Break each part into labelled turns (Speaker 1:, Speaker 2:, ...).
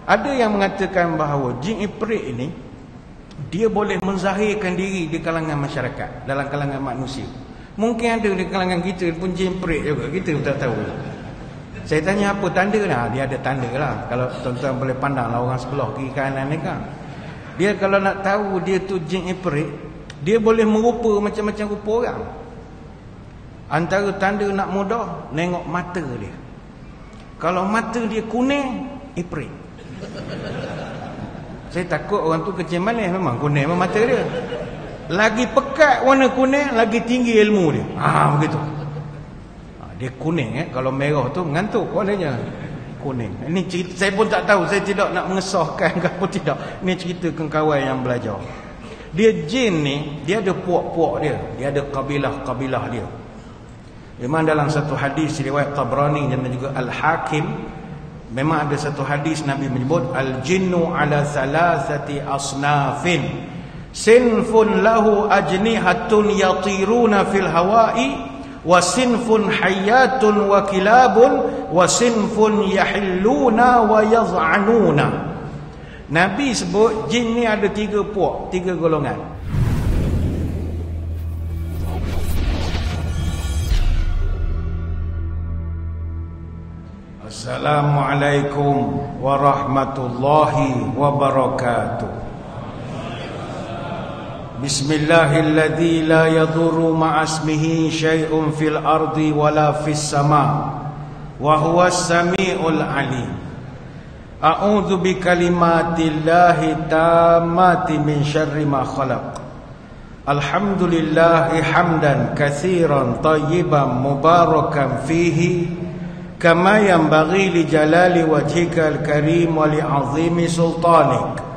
Speaker 1: Ada yang mengatakan bahawa jin iprit ini dia boleh menzahirkan diri di kalangan masyarakat, dalam kalangan manusia. Mungkin ada di kalangan kita pun jin iprit juga, kita tak tahu. Saya tanya apa tanda lah, dia ada tanda lah. Kalau tuan-tuan boleh pandang lah orang sebelah kiri kanan ni kan. Dia kalau nak tahu dia tu jin iprit, dia boleh merupa macam-macam rupa orang. Antara tanda nak mudah, nengok mata dia. Kalau mata dia kuning, iprit. Saya takut orang tu kecil manis, memang kuning memang mata dia. Lagi pekat warna kuning, lagi tinggi ilmu dia. Begitu. Dia kuning kalau merah tu mengantuk warnanya. Kuning. Ini cerita, saya pun tak tahu, saya tidak nak mengesahkan ke apa tidak. Ini cerita kawan yang belajar. Dia jin ni, dia ada puak-puak dia. Dia ada kabilah-kabilah dia. Memang dalam satu hadis riwayat Tabrani dan juga Al-Hakim, memang ada satu hadis Nabi menyebut al-jinnu ala thalathati asnafin sinfun lahu ajnihatun yatiruna fil hawa'i wa sinfun hayyatun wa kilabun wa sinfun yahilluna wa yaz'anuna. Nabi sebut jin ni ada 3 puak, 3 golongan. Assalamualaikum warahmatullahi wabarakatuh. Bismillahilladzi la yadurru ma'asmihi syai'un fil ardi wala fis sama' wa huwas sami'ul alim. A'udzu bikalimatillahi tammati min syarri ma khalaq. Alhamdulillahi hamdan katsiran tayyiban mubarakan fihi kama yanbaghi li jalali wajhikal karim wa li 'azimi sultanik.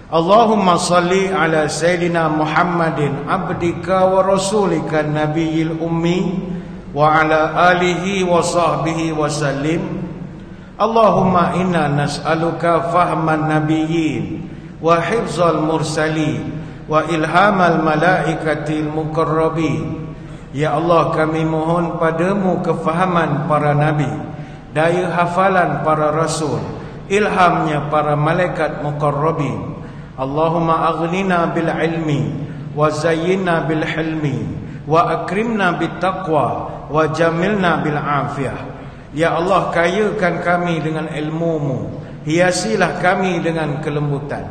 Speaker 1: Allahumma salli ala sayyidina Muhammadin abdika wa rasulika nabiyil ummi wa ala alihi wa sahbihi wa sallim. Allahumma inna nas'aluka fahman nabiyyin wa hifzal mursalin wa ilhamal malaikatil muqarrabin. Ya Allah, kami mohon padamu kefahaman para nabi, daya hafalan para rasul, ilhamnya para malaikat muqarrabin. Allahumma aghnina bil ilmi wa zayyinna bil hilmi wa akrimna bit taqwa wa jamilna bil afiyah. Ya Allah, kayakan kami dengan ilmu-Mu, hiasilah kami dengan kelembutan,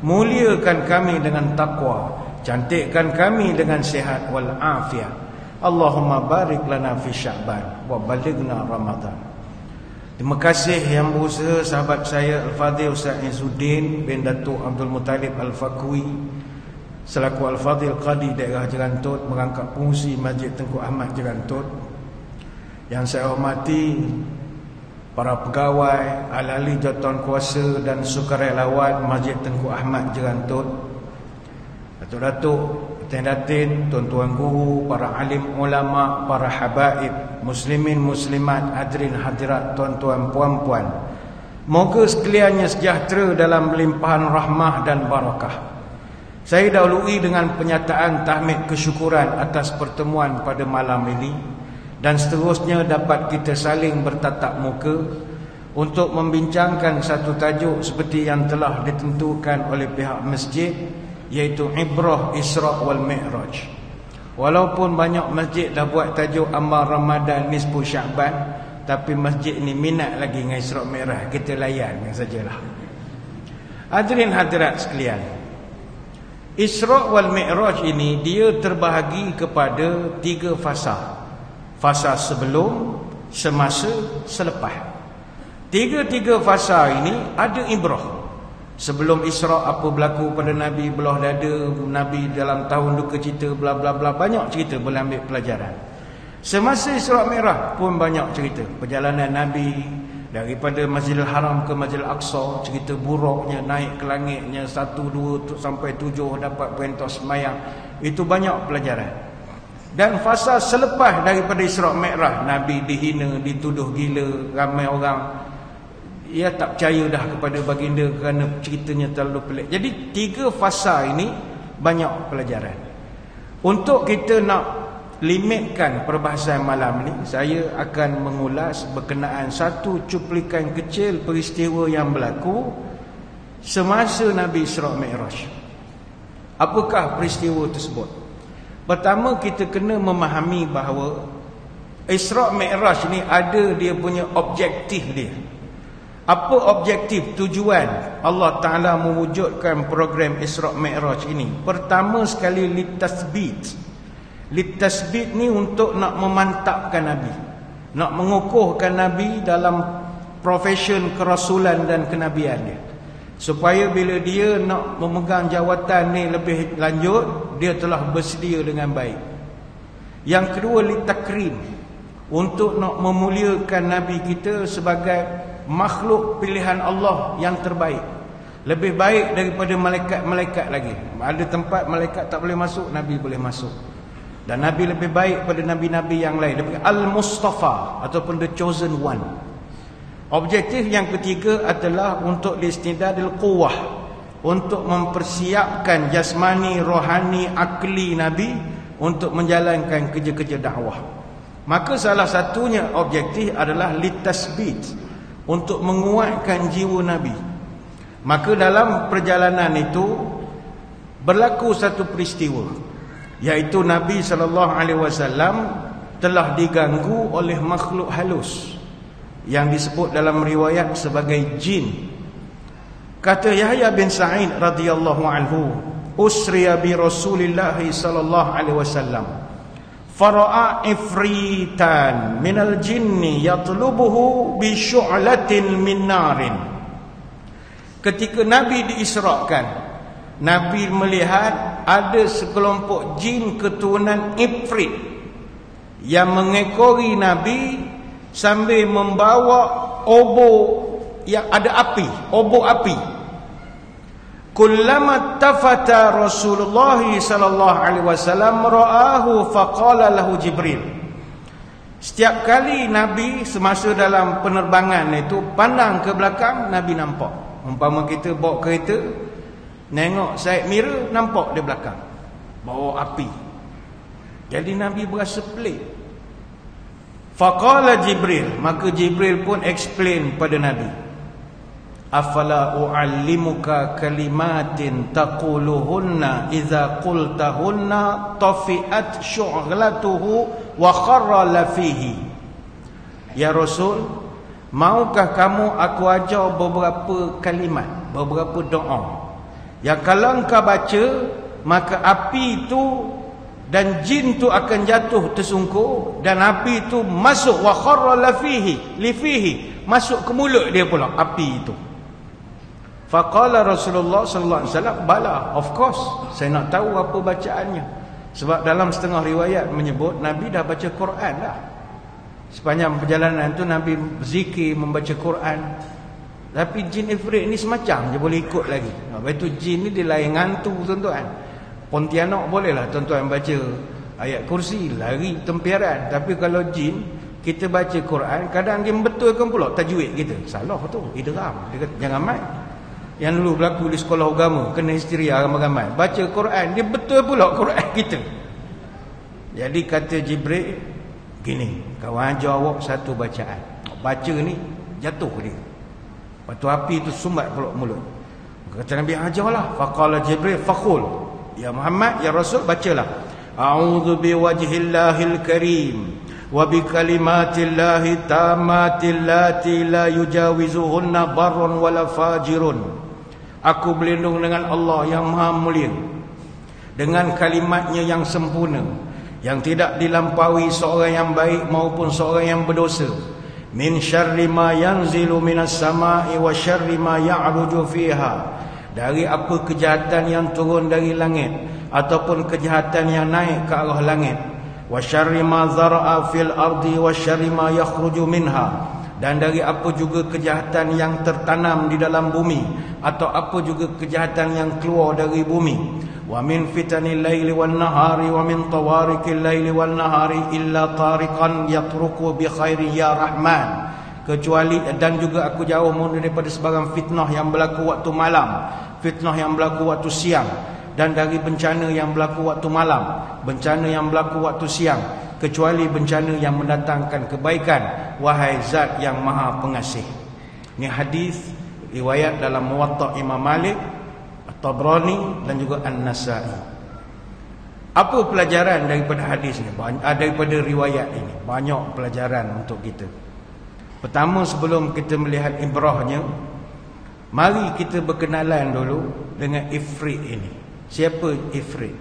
Speaker 1: muliakan kami dengan takwa, cantikkan kami dengan sihat wal afiyah. Allahumma barik lana fi Sya'ban wa balighna Ramadan. Terima kasih yang berusaha sahabat saya Al-Fadhil Ustaz Izzuddin bin Datuk Abdul Muttalib Al-Fakwi selaku Al-Fadhil Qadi daerah Jerantut merangkap pengurusi Masjid Tengku Ahmad Jerantut. Yang saya hormati para pegawai, ahli jawatan kuasa dan sukarelawan Masjid Tengku Ahmad Jerantut, datuk-datuk, datin, tuan-tuan guru, para alim ulama, para habaib, muslimin muslimat, hadirin hadirat, tuan-tuan puan-puan. Moga sekaliannya sejahtera dalam limpahan rahmah dan barakah. Saya dahului dengan penyataan tahmid kesyukuran atas pertemuan pada malam ini, dan seterusnya dapat kita saling bertatap muka untuk membincangkan satu tajuk seperti yang telah ditentukan oleh pihak masjid, iaitu Ibrah Isra' wal Mi'raj. Walaupun banyak masjid dah buat tajuk amal Ramadan nisfu Sya'ban, tapi masjid ni minat lagi dengan Isra' Mi'raj, kita layan sajalah. Hadirin hadirat sekalian, Isra' wal Mi'raj ini dia terbahagi kepada 3 fasa. Fasa sebelum, semasa, selepas. 3 fasa ini ada ibrah. Sebelum Isra' apa berlaku pada Nabi, belah dada Nabi dalam tahun duka cita, bla bla bla, banyak cerita boleh ambil pelajaran. Semasa Isra' Mi'raj pun banyak cerita perjalanan Nabi daripada Masjidil Haram ke Masjidil Aqsa, cerita buruknya naik ke langitnya 1, 2 sampai 7 dapat perintah semayang. Itu banyak pelajaran. Dan fasa selepas daripada Isra' Mi'raj, Nabi dihina, dituduh gila, ramai orang ia tak percaya dah kepada baginda kerana ceritanya terlalu pelik. Jadi 3 fasa ini banyak pelajaran. Untuk kita nak limitkan perbahasan malam ni, saya akan mengulas berkenaan satu cuplikan kecil peristiwa yang berlaku semasa Nabi Isra' Mi'raj. Apakah peristiwa tersebut? Pertama, kita kena memahami bahawa Isra' Mi'raj ni ada dia punya objektif dia. Apa objektif, tujuan Allah Ta'ala mewujudkan program Isra' Mi'raj ini? Pertama sekali, litasbit. Litasbit ni untuk nak memantapkan Nabi, nak mengukuhkan Nabi dalam profession kerasulan dan kenabian dia, supaya bila dia nak memegang jawatan ni lebih lanjut, dia telah bersedia dengan baik. Yang kedua, litakrim, untuk nak memuliakan Nabi kita sebagai makhluk pilihan Allah yang terbaik, lebih baik daripada malaikat-malaikat lagi. Ada tempat malaikat tak boleh masuk, Nabi boleh masuk. Dan Nabi lebih baik pada Nabi-Nabi yang lain, Al-Mustafa ataupun the chosen one. Objektif yang ketiga adalah untuk istidadil quwwah, untuk mempersiapkan jasmani, rohani, akli Nabi untuk menjalankan kerja-kerja dakwah. Maka salah satunya objektif adalah litasbit, untuk menguatkan jiwa Nabi. Maka dalam perjalanan itu berlaku satu peristiwa, iaitu Nabi SAW telah diganggu oleh makhluk halus yang disebut dalam riwayat sebagai jin. Kata Yahya bin Sa'id radhiyallahu anhu, usriya bi Rasulillah sallallahu alaihi wasallam, fara'a ifritan minal jinni yatlubuhu bi syu'latin min narin. Ketika Nabi diisrakan, Nabi melihat ada sekelompok jin keturunan Ifrit yang mengekori Nabi sambil membawa obor yang ada api, obor api. Kullama tafata Rasulullah sallallahu alaihi wasallam ra'ahu faqala lahu Jibril. Setiap kali Nabi semasa dalam penerbangan itu pandang ke belakang, Nabi nampak. Umpama kita bawa kereta, nengok side mirror, nampak di belakang bawa api. Jadi Nabi berasa pelik. Faqala Jibril, maka Jibril pun explain pada Nabi, afala u'allimuka kalimatin taquluhunna idza qultahunna tafi'at syu'latuhu wa kharra lafihi. Ya Rasul, maukah kamu aku ajar beberapa kalimat, beberapa doa yang kalau engkau baca, maka api itu dan jin itu akan jatuh tersungkur, dan api itu masuk wa kharra lafihi, lifihi, masuk ke mulut dia pula api itu. Faqala Rasulullah sallallahu alaihi wasallam, bala, of course, saya nak tahu apa bacaannya. Sebab dalam setengah riwayat menyebut Nabi dah baca Quran dah. Sepanjang perjalanan tu Nabi berzikir, membaca Quran. Tapi jin Ifrit ni semacam je boleh ikut lagi. Lepas tu jin ni dia lain ngantu tuan-tuan. Pontianak bolehlah tuan-tuan baca ayat kursi, lari tempiaran. Tapi kalau jin, kita baca Quran, kadang dia membetulkan pula tajwid kita. Salah tu, idgham. Dia kata jangan main. Yang dulu berlaku di sekolah agama, kena histeria ramai-ramai. Baca Quran, dia betul pula Quran kita. Jadi kata Jibril, gini, kawan ajar awak satu bacaan. Baca ni, jatuh dia. Lepas tu api tu sumbat pula mulut. Kata Nabi, ajarlah. Faqala Jibril, faqul, ya Muhammad, ya Rasul, bacalah. A'udzu biwajhillahil karim wa bi kalimatillahi tammatil lati la yujawizuhunna barrun wala fajirun. Aku berlindung dengan Allah yang maha mulia, dengan kalimatnya yang sempurna, yang tidak dilampaui seorang yang baik maupun seorang yang berdosa. Min syarri ma yanzilu minas sama'i wa syarri ma ya'ruju fiha. Dari apa kejahatan yang turun dari langit ataupun kejahatan yang naik ke arah langit. Wa syarri ma zara'a fil ardi wa syarri ma yakhruju minha. Dan dari apa juga kejahatan yang tertanam di dalam bumi, atau apa juga kejahatan yang keluar dari bumi. Wa min fitanil laili wan nahari wa min tawarikil laili wan nahari illa tariqan yatruku bi khairi ya rahman. Kecuali, dan juga aku jauh daripada sebarang fitnah yang berlaku waktu malam, fitnah yang berlaku waktu siang, dan dari bencana yang berlaku waktu malam, bencana yang berlaku waktu siang, kecuali bencana yang mendatangkan kebaikan, wahai zat yang maha pengasih. Ini hadis riwayat dalam Muwatta Imam Malik, At-Tabrani dan juga An-Nasa'i. Apa pelajaran daripada hadis ni? Daripada riwayat ini banyak pelajaran untuk kita. Pertama, sebelum kita melihat ibrahnya, mari kita berkenalan dulu dengan Ifrit ini. Siapa Ifrit?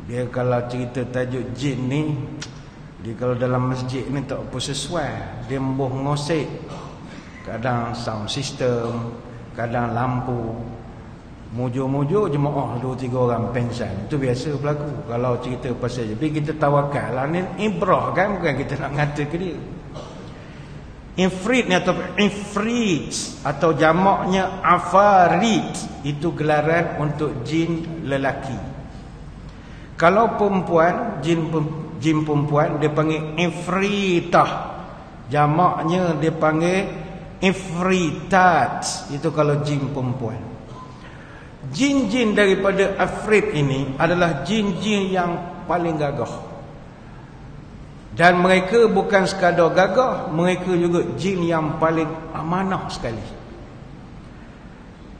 Speaker 1: Dia kalau cerita tajuk jin ni, dia kalau dalam masjid ni tak apa sesuai. Dia membuh ngosek, kadang sound system, kadang lampu. Mujur-mujur jemaah 2-3 orang pensan. Itu biasa berlaku kalau cerita pasal je. Tapi kita tawakal lah, ni ibrah kan, bukan kita nak ngata ke dia. Ifrit ni atau ifrit atau jamaknya afarit, itu gelaran untuk jin lelaki. Kalau perempuan, jin perempuan dia panggil ifritah. Jamaknya dia panggil ifritat. Itu kalau jin perempuan. Jin-jin daripada Afrit ini adalah jin-jin yang paling gagah. Dan mereka bukan sekadar gagah, mereka juga jin yang paling amanah sekali.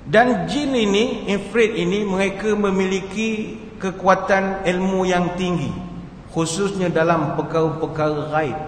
Speaker 1: Dan jin ini, Ifrit ini, mereka memiliki kekuatan ilmu yang tinggi, khususnya dalam perkara-perkara ghaib.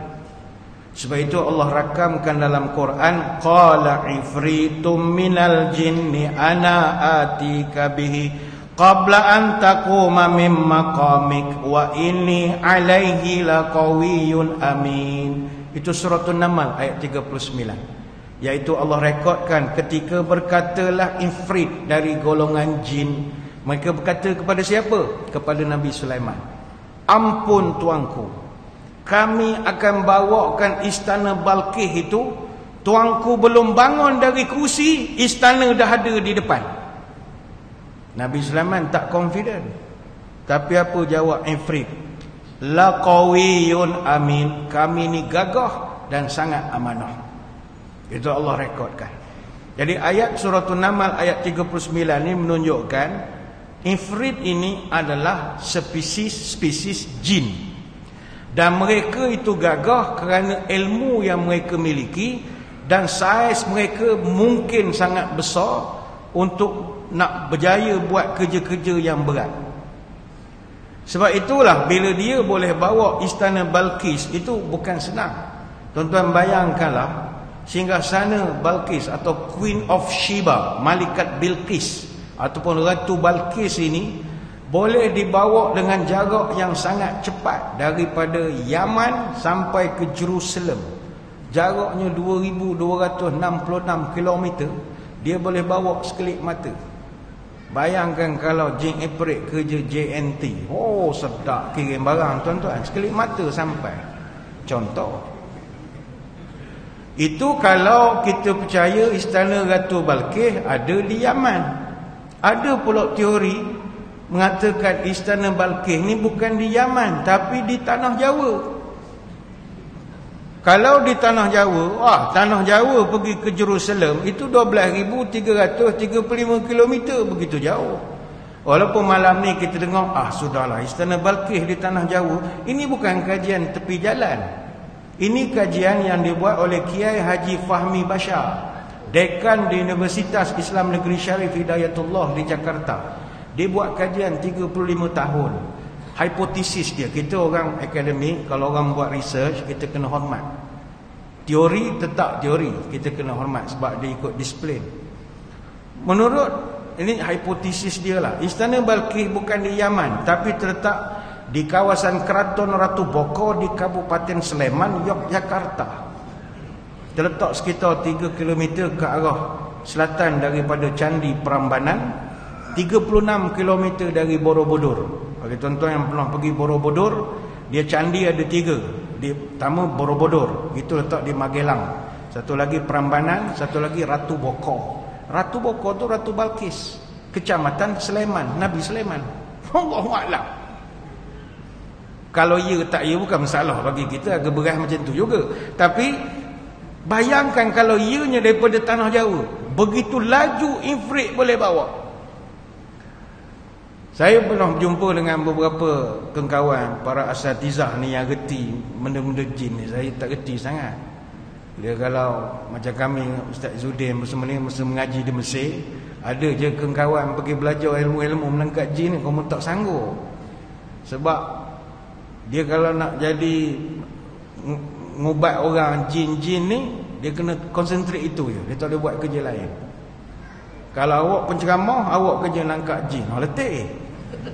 Speaker 1: Sebab itu Allah rakamkan dalam Quran, qala ifritum minal jinni ana atika bihi qabla an taquma min maqamik wa inni alaihi laqawiyyun amin. Itu surah An-Naml ayat 39. Iaitu Allah rekodkan ketika berkatalah Ifrit dari golongan jin. Mereka berkata kepada siapa? Kepada Nabi Sulaiman, ampun tuanku, kami akan bawakan istana Balqis itu. Tuanku belum bangun dari kursi, istana dah ada di depan. Nabi Sulaiman tak confident. Tapi apa jawab Ifrit? Laqawiyyun amin. Kami ni gagah dan sangat amanah. Itu Allah rekodkan. Jadi ayat surah An-Naml ayat 39 ni menunjukkan Ifrit ini adalah spesies jin. Dan mereka itu gagah kerana ilmu yang mereka miliki, dan saiz mereka mungkin sangat besar untuk nak berjaya buat kerja-kerja yang berat. Sebab itulah bila dia boleh bawa istana Balqis, itu bukan senang. Tuan-tuan bayangkanlah, singgasana Balqis atau Queen of Sheba, Malikat Bilqis ataupun Ratu Balqis ini boleh dibawa dengan jarak yang sangat cepat daripada Yaman sampai ke Jerusalem. Jaraknya 2266 km. Dia boleh bawa sekelip mata. Bayangkan kalau jin Ifrit kerja JNT. Oh, sedap kirim barang tuan-tuan. Sekelip mata sampai. Contoh. Itu kalau kita percaya istana Ratu Balqis ada di Yaman. Ada pula teori mengatakan istana Balqis ni bukan di Yaman tapi di tanah Jawa. Kalau di tanah Jawa, tanah Jawa pergi ke Jerusalem itu 12,335 km, begitu jauh. Walaupun malam ni kita dengar, sudahlah istana Balqis di tanah Jawa. Ini bukan kajian tepi jalan. Ini kajian yang dibuat oleh Kiai Haji Fahmi Bashar, dekan di Universitas Islam Negeri Syarif Hidayatullah di Jakarta. Dia buat kajian 35 tahun. Hipotesis dia, kita orang akademik, kalau orang buat research, kita kena hormat. Teori tetap teori, kita kena hormat sebab dia ikut disiplin. Menurut ini hipotesis dia lah, istana Balqis bukan di Yaman tapi terletak di kawasan Keraton Ratu Boko di Kabupaten Sleman, Yogyakarta. Terletak sekitar 3 km ke arah selatan daripada Candi Prambanan, 36 km dari Borobudur. Bagi tuan-tuan yang pernah pergi Borobudur, dia candi ada 3. Di pertama Borobudur, itu letak di Magelang. Satu lagi Prambanan, satu lagi Ratu Boko. Ratu Boko tu Ratu Balqis, Kecamatan Sleman, Nabi Sleman. Allahu a'lam. Kalau ya tak ya bukan masalah bagi kita, agak beras macam tu juga. Tapi bayangkan kalau ianya daripada tanah Jawa, begitu laju Ifrit boleh bawa. Saya pernah berjumpa dengan beberapa kawan para asatizah ni yang reti benda-benda jin ni. Saya tak reti sangat. Dia kalau macam kami Ustaz Zudin bersama ni masa mengaji di Mesir, ada je kawan pergi belajar ilmu-ilmu menangkap jin ni, kamu tak sanggup. Sebab dia kalau nak jadi ngubat orang jin-jin ni, dia kena konsentrate itu je, dia tak boleh buat kerja lain. Kalau awak penceramah, awak kerja nangkap jin, awak letih.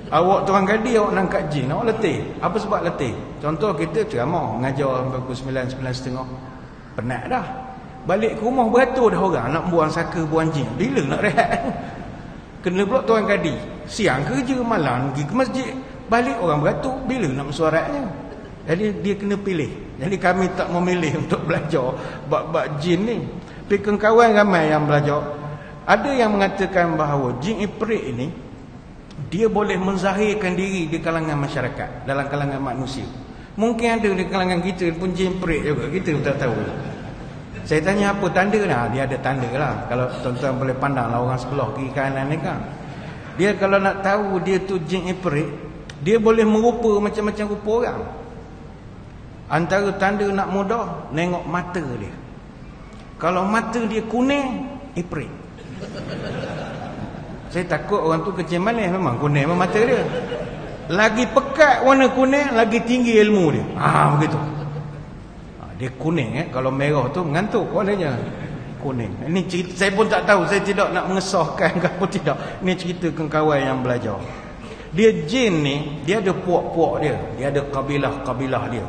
Speaker 1: Awak tuan gadi, awak nangkap jin, awak letih. Apa sebab letih? Contoh kita ceramah, mengajar pukul 9, 9.30, penat dah. Balik ke rumah beratur dah orang, nak buang saka, buang jin. Bila nak rehat? Kena pula tuan gadi, siang kerja, malam pergi ke masjid. Balik orang beratur, bila nak mesuaratnya? Jadi dia kena pilih. Jadi kami tak memilih untuk belajar bab-bab jin ni. Tapi kawan ramai yang belajar. Ada yang mengatakan bahawa jin ifrit ini, dia boleh menzahirkan diri di kalangan masyarakat, dalam kalangan manusia. Mungkin ada di kalangan kita pun jin ifrit juga, kita pun tak tahu. Saya tanya apa tanda lah? Dia ada tanda lah. Kalau tuan-tuan boleh pandang lah orang sebelah kiri kanan ni kan. Dia kalau nak tahu dia tu jin ifrit, dia boleh merupa macam-macam rupa orang. Antara tanda nak mudah, nengok mata dia. Kalau mata dia kuning, ifrit. Saya takut orang tu kecil manis, memang kuning memang mata dia. Lagi pekat warna kuning, lagi tinggi ilmu dia. Begitu. Dia kuning kalau merah tu mengantuk warnanya. Kuning. Ini cerita, saya pun tak tahu, saya tidak nak mengesahkan ke apa tidak. Ini cerita kawan yang belajar. Dia jin ni, dia ada puak-puak dia. Dia ada kabilah-kabilah dia.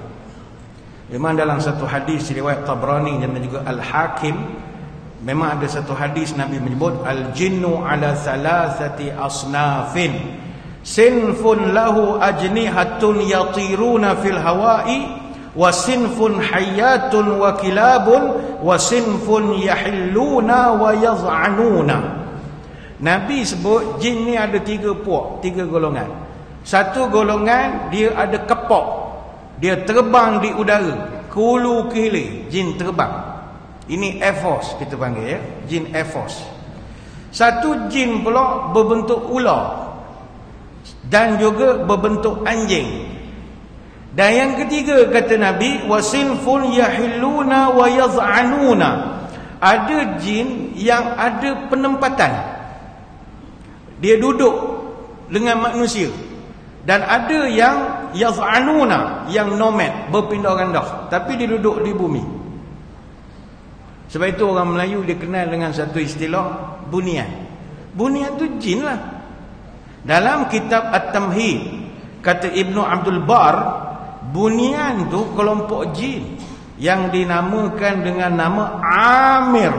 Speaker 1: Memang dalam satu hadis riwayat Tabrani dan juga Al-Hakim, memang ada satu hadis Nabi menyebut al-jinnu ala thalathati asnafin sinfun lahu ajnihatun yatiruna fil hawa'i wa sinfun hayyatun wa kilabun wa sinfun yahilluna wa yaz'anuna. Nabi sebut jin ni ada 3 puak, 3 golongan. Satu golongan dia ada kepok, dia terbang di udara, ke hulu ke hilir, jin terbang. Ini Air Force kita panggil ya, jin Air Force. Satu jin pula berbentuk ular dan juga berbentuk anjing. Dan yang ketiga kata Nabi, wasinfun yahilluna wa yaz'anuna. Ada jin yang ada penempatan, dia duduk dengan manusia. Dan ada yang yaz'anuna, yang nomad, berpindah randah, tapi dia duduk di bumi. Sebab itu orang Melayu dia kenal dengan satu istilah bunian. Bunian tu jin lah. Dalam kitab At-Tamhid kata Ibnu Abdul Bar, bunian tu kelompok jin yang dinamakan dengan nama Amir.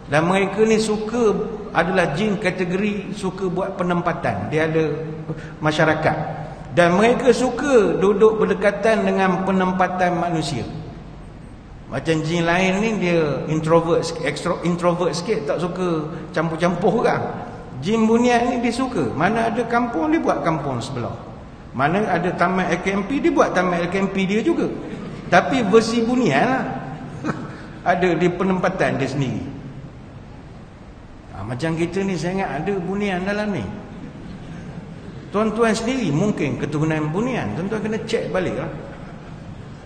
Speaker 1: Dan mereka ni suka, adalah jin kategori suka buat penempatan. Dia ada masyarakat. Dan mereka suka duduk berdekatan dengan penempatan manusia. Macam jin lain ni dia introvert sikit, tak suka campur-campur orang. Jin bunian ni dia suka, mana ada kampung dia buat kampung sebelah, mana ada taman LKMP dia buat taman LKMP dia juga. Tapi versi bunian lah. Ada di penempatan dia sendiri. Macam kita ni saya ingat ada bunian dalam ni. Tuan-tuan sendiri mungkin keturunan bunian, tuan-tuan kena cek balik lah.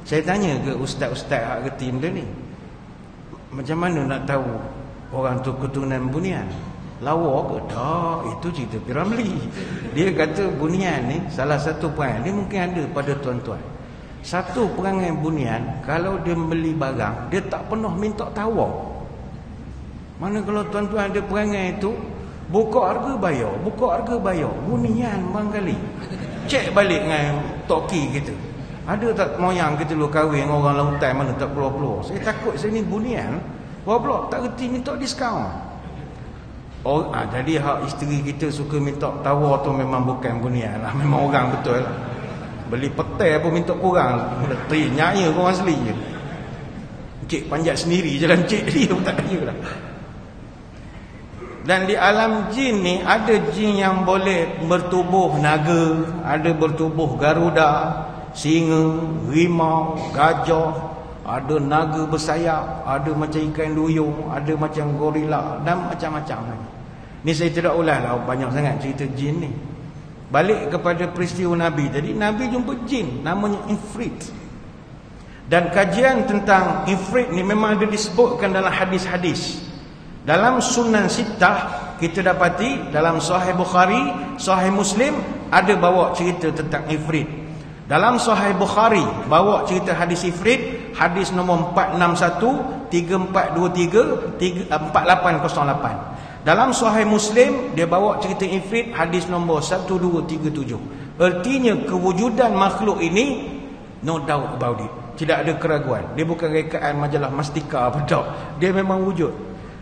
Speaker 1: Saya tanya ke ustaz-ustaz hak reti benda ni, macam mana nak tahu orang tu keturunan bunian? Lawa ke? Tak, itu cerita Piramli. Dia kata bunian ni salah satu perangai, dia mungkin ada pada tuan-tuan. Satu perangai bunian, kalau dia beli barang, dia tak pernah minta tawar. Mana kalau tuan-tuan ada perangai itu, buka harga bayar, buka harga bayar. Bunian barangkali. Cek balik dengan toki kita. Ada tak moyang kita dulu kahwin dengan orang lautan mana tak keluar-keluar? Saya takut saya ni bunian, pula tak reti minta diskaun. Jadi hak isteri kita suka minta tawar tu memang bukan bunian lah, memang orang betul lah. Beli petai pun minta kurang, nyaya orang asli je. Cik panjat sendiri jalan cik dia pun tak kaya lah. Dan di alam jin ni ada jin yang boleh bertubuh naga, ada bertubuh garuda, singa, rimau, gajah, ada naga bersayap, ada macam ikan duyung, ada macam gorila dan macam-macam lagi. Ni saya tidak ulas lah banyak sangat cerita jin ni. Balik kepada peristiwa Nabi. Jadi Nabi jumpa jin namanya Ifrit. Dan kajian tentang ifrit ni memang ada disebutkan dalam hadis-hadis. Dalam Sunan Sittah kita dapati, dalam Sahih Bukhari, Sahih Muslim ada bawa cerita tentang ifrit. Dalam Sahih Bukhari bawa cerita hadis ifrit, hadis nombor 461, 3423, 4808. Dalam Sahih Muslim dia bawa cerita ifrit hadis nombor 1237. Artinya kewujudan makhluk ini no doubt about it. Tidak ada keraguan. Dia bukan rekaan majalah Mastika apa tak. Dia memang wujud.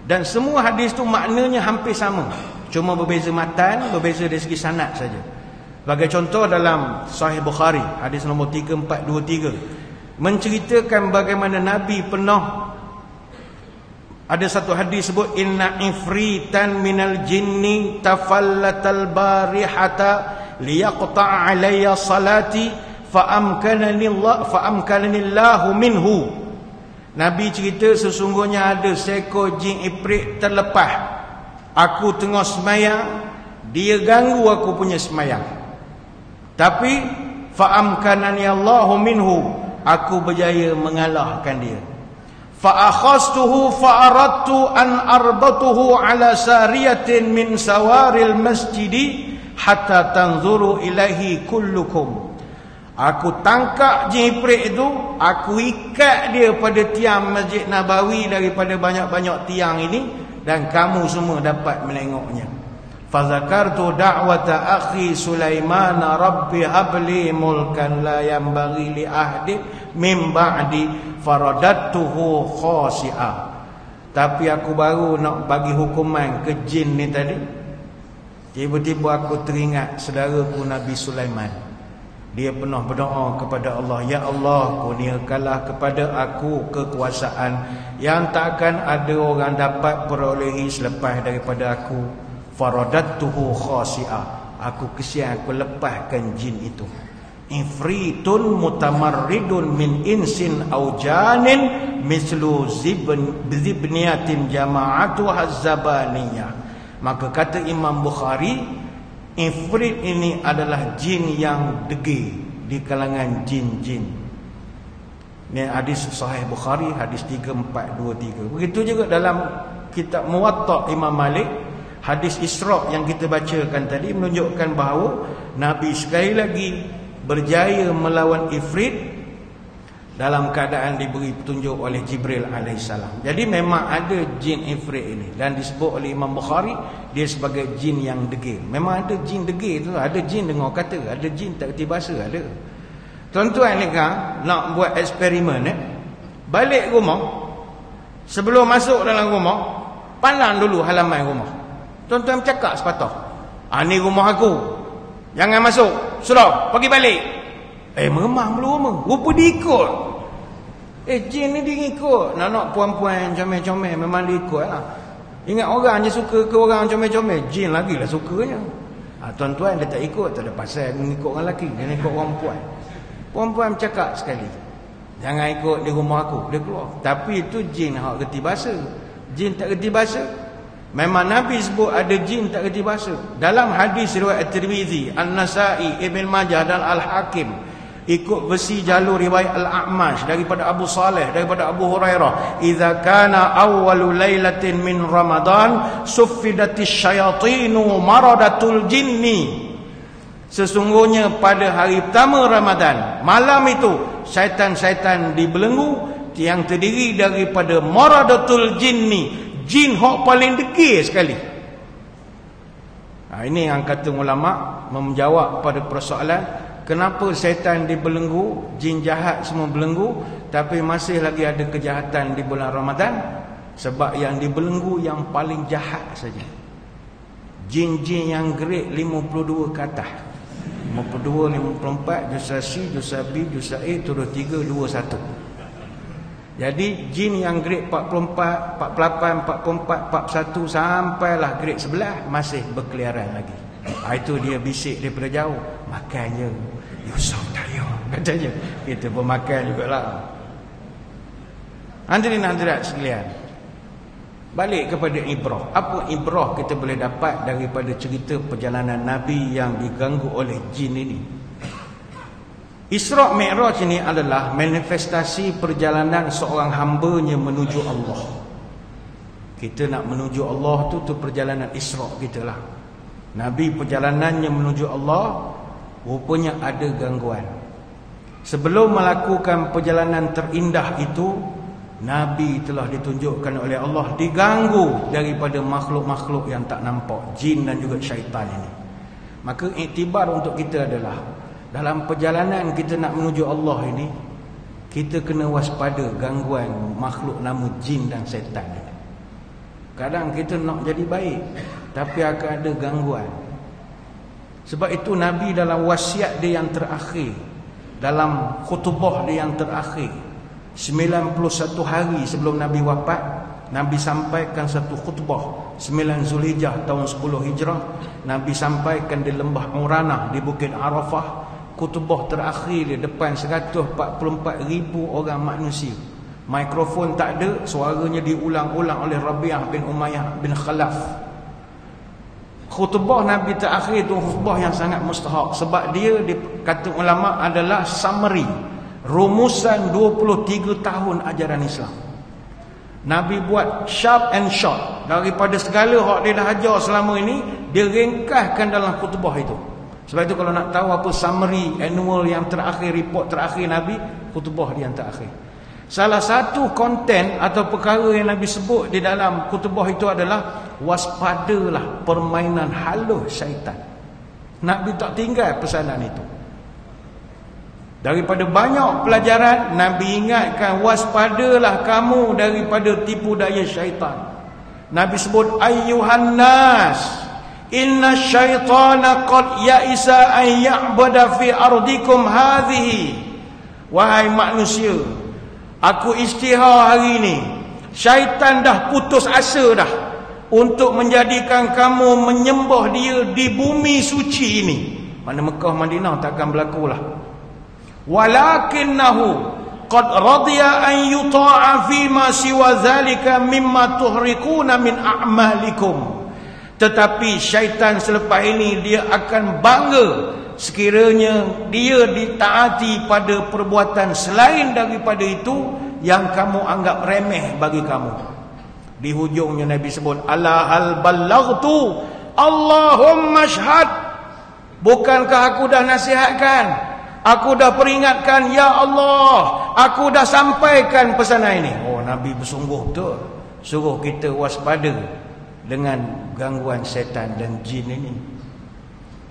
Speaker 1: Dan semua hadis tu maknanya hampir sama. Cuma berbeza matan, berbeza dari segi sanad saja. Sebagai contoh dalam Sahih Bukhari hadis nombor 3423 menceritakan bagaimana Nabi pernah, ada satu hadis sebut inna ifritan minal jinni tafallatal barihata liyaqta'a alayya salati fa'amkananillahu minhu. Nabi cerita sesungguhnya ada seekor jin ifrit terlepas. Aku tengah semayang, dia ganggu aku punya semayang. Tapi fa'amkananillahu minhu, aku berjaya mengalahkan dia. Fa'akhastuhu fa'aradtu an arbatuhu ala sariyatin min sawaril masjidi hatta tanzuru ilahi kullukum. Aku tangkap jin ifrit itu, aku ikat dia pada tiang Masjid Nabawi daripada banyak-banyak tiang ini, dan kamu semua dapat menengoknya. Fazakartu da'wata akhi Sulaiman rabbi habli mulkan la yanbaghi li ahdi min ba'di faradattuhu khasi'a. Tapi aku baru nak bagi hukuman ke jin ni tadi, tiba-tiba aku teringat saudaraku Nabi Sulaiman. Dia pernah berdoa kepada Allah, ya Allah, kurniakanlah kepada aku kekuasaan yang takkan ada orang dapat perolehi selepas daripada aku. Faradattuhu khasi'a, aku kesian, aku lepaskan jin itu. Ifritun mutamarridun min insin aw janin mislu zibniyatin jama'atu hazzabaniyah. Maka kata Imam Bukhari, ifrit ini adalah jin yang degil di kalangan jin-jin. Ini hadis Sahih Bukhari hadis 3423. Begitu juga dalam kitab Muwatta Imam Malik, hadis Isra yang kita bacakan tadi menunjukkan bahawa Nabi sekali lagi berjaya melawan ifrit dalam keadaan diberi petunjuk oleh Jibril alaihissalam. Jadi memang ada jin ifrit ini, dan disebut oleh Imam Bukhari dia sebagai jin yang degil. Memang ada jin degil tu, ada jin dengar kata, ada jin tak kerti bahasa, ada. Tuan-tuan ni kan nak buat eksperimen balik rumah, sebelum masuk dalam rumah pandang dulu halaman rumah. Tuan-tuan bercakap sepatah, ni rumah aku, jangan masuk, sudah pergi balik. Memang belum, rupa diikut. Jin ni dia ikut. Nak puan-puan comel-comel memang dia ikut lah. Ingat orang je suka ke orang comel-comel, jin lagi lah sukanya. Tuan-tuan dia tak ikut, tak ada pasal mengikut orang lelaki, dia ikut orang puan. Puan-puan bercakap sekali, jangan ikut di rumah aku, dia keluar. Tapi itu jin hak kerti bahasa. Jin tak kerti bahasa, memang Nabi sebut ada jin tak kerti bahasa. Dalam hadis riwayat Tirmizi, An-Nasa'i, Ibn Majah dan Al-Hakim, ikut versi jalur riwayat Al-A'mash daripada Abu Saleh, daripada Abu Hurairah, idza kana awwalu lailatin min Ramadan suffidatis syayatinu maradatul jinni. Sesungguhnya pada hari pertama Ramadan, malam itu syaitan-syaitan dibelenggu yang terdiri daripada maradatul jinni, jin hok paling degil sekali. Ini yang kata ulama menjawab pada persoalan kenapa syaitan dibelenggu, jin jahat semua belenggu, tapi masih lagi ada kejahatan di bulan Ramadan. Sebab yang dibelenggu yang paling jahat saja. Jin-jin yang grade 52 ke atas, 52, 54, dosa C, dosa B, dosa A, turun 3, 2, 1. Jadi jin yang grade 44, 48, 44, 41 sampailah grade 11 masih berkeliaran lagi. Itu dia bisik daripada jauh, makannya Yusuf Tayo katanya. Kita pun makan jugalah. Hadirin-hadirat sekalian, balik kepada ibrah. Apa ibrah kita boleh dapat daripada cerita perjalanan Nabi yang diganggu oleh jin ini? Isra' Mi'raj ini adalah manifestasi perjalanan seorang hambanya menuju Allah. Kita nak menuju Allah tu perjalanan Isra' kita lah. Nabi perjalanannya menuju Allah rupanya ada gangguan. Sebelum melakukan perjalanan terindah itu, Nabi telah ditunjukkan oleh Allah diganggu daripada makhluk-makhluk yang tak nampak, jin dan juga syaitan ini. Maka iktibar untuk kita adalah dalam perjalanan kita nak menuju Allah ini, kita kena waspada gangguan makhluk nama jin dan syaitan ini. Kadang kita nak jadi baik, tapi akan ada gangguan. Sebab itu Nabi dalam wasiat dia yang terakhir, dalam khutbah dia yang terakhir, 91 hari sebelum Nabi wafat, Nabi sampaikan satu khutbah 9 Zulhijjah tahun 10 Hijrah. Nabi sampaikan di lembah Uranah di Bukit Arafah. Khutbah terakhir di depan 144,000 orang manusia. Mikrofon tak ada, suaranya diulang-ulang oleh Rabi'ah bin Umayyah bin Khalaf. Khutbah Nabi terakhir itu khutbah yang sangat mustahak, sebab dia kata ulama adalah summary, rumusan 23 tahun ajaran Islam. Nabi buat sharp and short. Daripada segala hak dia dah ajar selama ini, dia ringkaskan dalam khutbah itu. Sebab itu kalau nak tahu apa summary annual yang terakhir, report terakhir Nabi, khutbah dia yang terakhir. Salah satu konten atau perkara yang Nabi sebut di dalam khutbah itu adalah waspadalah permainan halus syaitan. Nabi tak tinggal pesanan itu. Daripada banyak pelajaran, Nabi ingatkan waspadalah kamu daripada tipu daya syaitan. Nabi sebut ayyuhan nas, inna syaitana qad ya'isa an ya'bada fi ardikum hadhihi. Wahai manusia, aku istihar hari ini, syaitan dah putus asa dah untuk menjadikan kamu menyembah dia di bumi suci ini. Mana Mekah Madinah takkan berlakulah. Walakinnahu qad radiya an yuta'a fi ma siwa zalika mimma tuhrikuna min a'malikum. Tetapi syaitan selepas ini dia akan bangga sekiranya dia ditaati pada perbuatan selain daripada itu yang kamu anggap remeh bagi kamu. Di hujungnya Nabi sebut, ala hal ballaghtu Allahumma shahad. Bukankah aku dah nasihatkan, aku dah peringatkan, ya Allah, aku dah sampaikan pesanan ini. Oh, Nabi bersungguh betul suruh kita waspada dengan gangguan setan dan jin ini.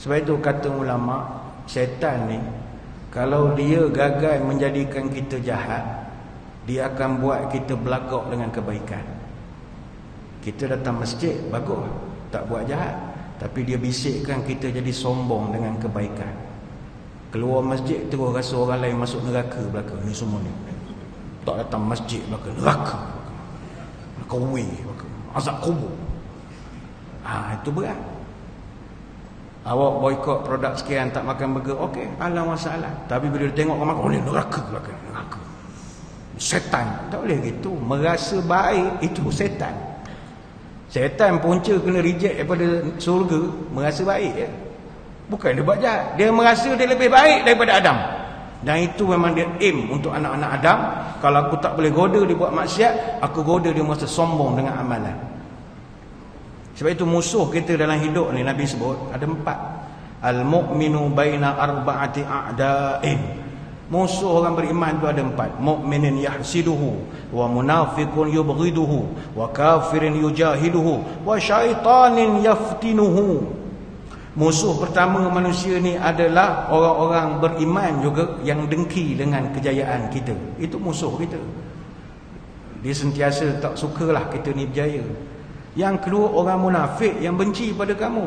Speaker 1: Sebab itu kata ulama, setan ni kalau dia gagal menjadikan kita jahat, dia akan buat kita belagak dengan kebaikan. Kita datang masjid bagus, tak buat jahat, tapi dia bisikkan kita jadi sombong dengan kebaikan. Keluar masjid terus rasa orang lain masuk neraka belaka. Ni semua ni tak datang masjid belaka, neraka, kawi, azab kubur. Itu berat. Awak boykot produk sekian, tak makan burger, okey, alah masalah. Tapi bila dia tengok orang makan, oh ni neraka belaka, neraka, setan. Tak boleh gitu. Merasa baik itu setan. Setan punca kena reject daripada surga, merasa baik ya. Bukan dia buat jahat, dia merasa dia lebih baik daripada Adam. Dan itu memang dia aim untuk anak-anak Adam. Kalau aku tak boleh goda dia buat maksiat, aku goda dia merasa sombong dengan amalan. Sebab itu musuh kita dalam hidup ni Nabi sebut ada 4. Al-mu'minu baina arba'ati a'da'in. Musuh orang beriman itu ada 4. Mu'minin yahsiduhu, wa munafiqun yubghiduhu, wa kafirin yujahiduhu, wa syaitanin yaftinuhu. Musuh pertama manusia ni adalah orang-orang beriman juga yang dengki dengan kejayaan kita. Itu musuh kita. Dia sentiasa tak sukalah kita ni berjaya. Yang kedua, orang munafik yang benci pada kamu.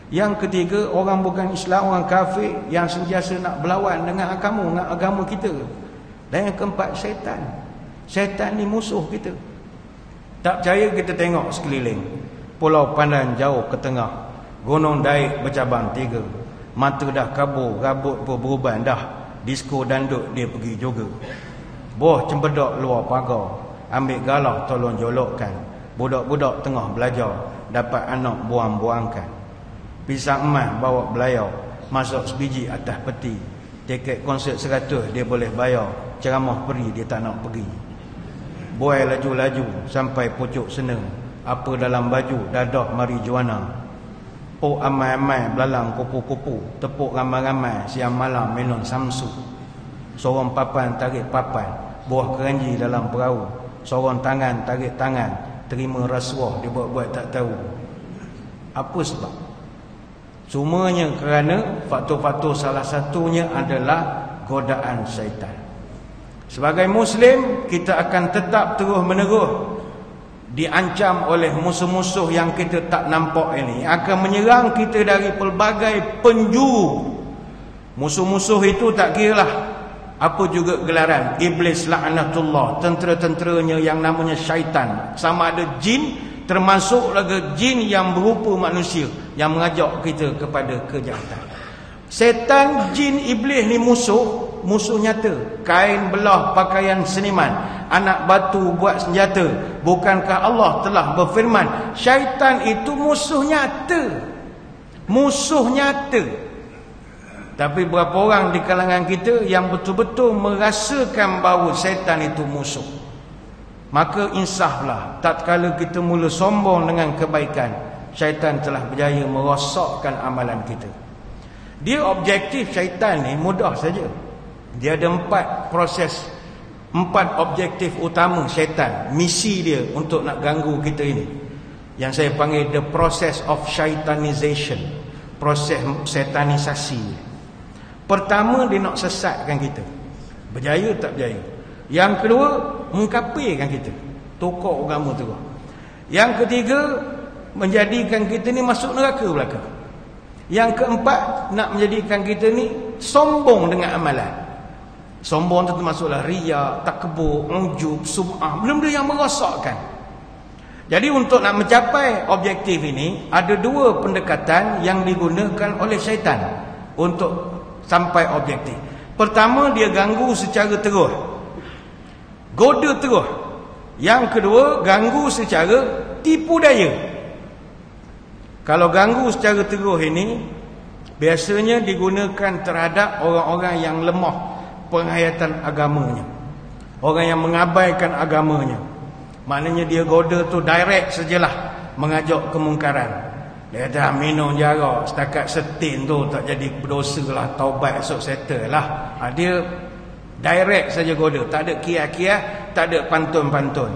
Speaker 1: Yang ketiga, orang bukan Islam, orang kafir yang sentiasa nak berlawan dengan kamu, dengan agama kita. Dan yang keempat, syaitan. Syaitan ni musuh kita. Tak percaya kita tengok sekeliling. Pulau Pandan jauh ke tengah, gunung Daik bercabang 3, mata dah kabur, rambut pun beruban dah, disko dandut dia pergi juga. Boh cempedak luar pagar, ambil galah tolong jolokkan. Budak-budak tengah belajar, dapat anak buang-buangkan. Pisang emas bawa belayar, masuk sebiji atas peti. Tiket konsert 100 dia boleh bayar, ceramah free dia tak nak pergi. Buai laju-laju sampai pucuk seneng, apa dalam baju dadah marijuana. Pok amai-amai belalang kupu-kupu, tepuk ramai-ramai siang malam minum samsu. Seorang papan tarik papan, buah keranji dalam perahu. Seorang tangan tarik tangan, terima rasuah dia buat-buat tak tahu. Apa sebab? Semuanya kerana faktor-faktor salah satunya adalah godaan syaitan. Sebagai Muslim, kita akan tetap terus-menerus diancam oleh musuh-musuh yang kita tak nampak ini. Akan menyerang kita dari pelbagai penjuru. Musuh-musuh itu tak kiralah apa juga gelaran. Iblis laknatullah, tentera-tenteranya yang namanya syaitan. Sama ada jin, termasuk lagi jin yang berupa manusia, yang mengajak kita kepada kejahatan. Setan, jin, iblis ni musuh nyata. Kain belah pakaian seniman, anak batu buat senjata. Bukankah Allah telah berfirman, syaitan itu musuh nyata. Musuh nyata. Tapi berapa orang di kalangan kita yang betul-betul merasakan bahawa syaitan itu musuh? Maka insaflah, tatkala kita mula sombong dengan kebaikan, syaitan telah berjaya merosakkan amalan kita. Dia objektif syaitan ni mudah saja. Dia ada 4 proses, 4 objektif utama syaitan. Misi dia untuk nak ganggu kita ini, yang saya panggil the process of shaitanization, proses setanisasi. Pertama, dia nak sesatkan kita. Berjaya tak berjaya. Yang kedua, mengkafirkan kita, tukar agama terus. Yang ketiga, menjadikan kita ni masuk neraka belaka. Yang keempat, nak menjadikan kita ni sombong dengan amalan. Sombong tu termasuklah riya, takbur, ujub, sum'ah, benda-benda yang merosakkan. Jadi untuk nak mencapai objektif ini, ada 2 pendekatan yang digunakan oleh syaitan untuk sampai objektif. Pertama, dia ganggu secara terus, goda terus. Yang kedua, ganggu secara tipu daya. Kalau ganggu secara terus ini biasanya digunakan terhadap orang-orang yang lemah penghayatan agamanya, orang yang mengabaikan agamanya. Maknanya dia goda tu direct sajalah, mengajak kemungkaran. Dia kata minum jarak setakat setin tu tak jadi berdosa lah, taubat esok settle lah. Dia direct saja goda, tak ada kiah-kiah, tak ada pantun-pantun.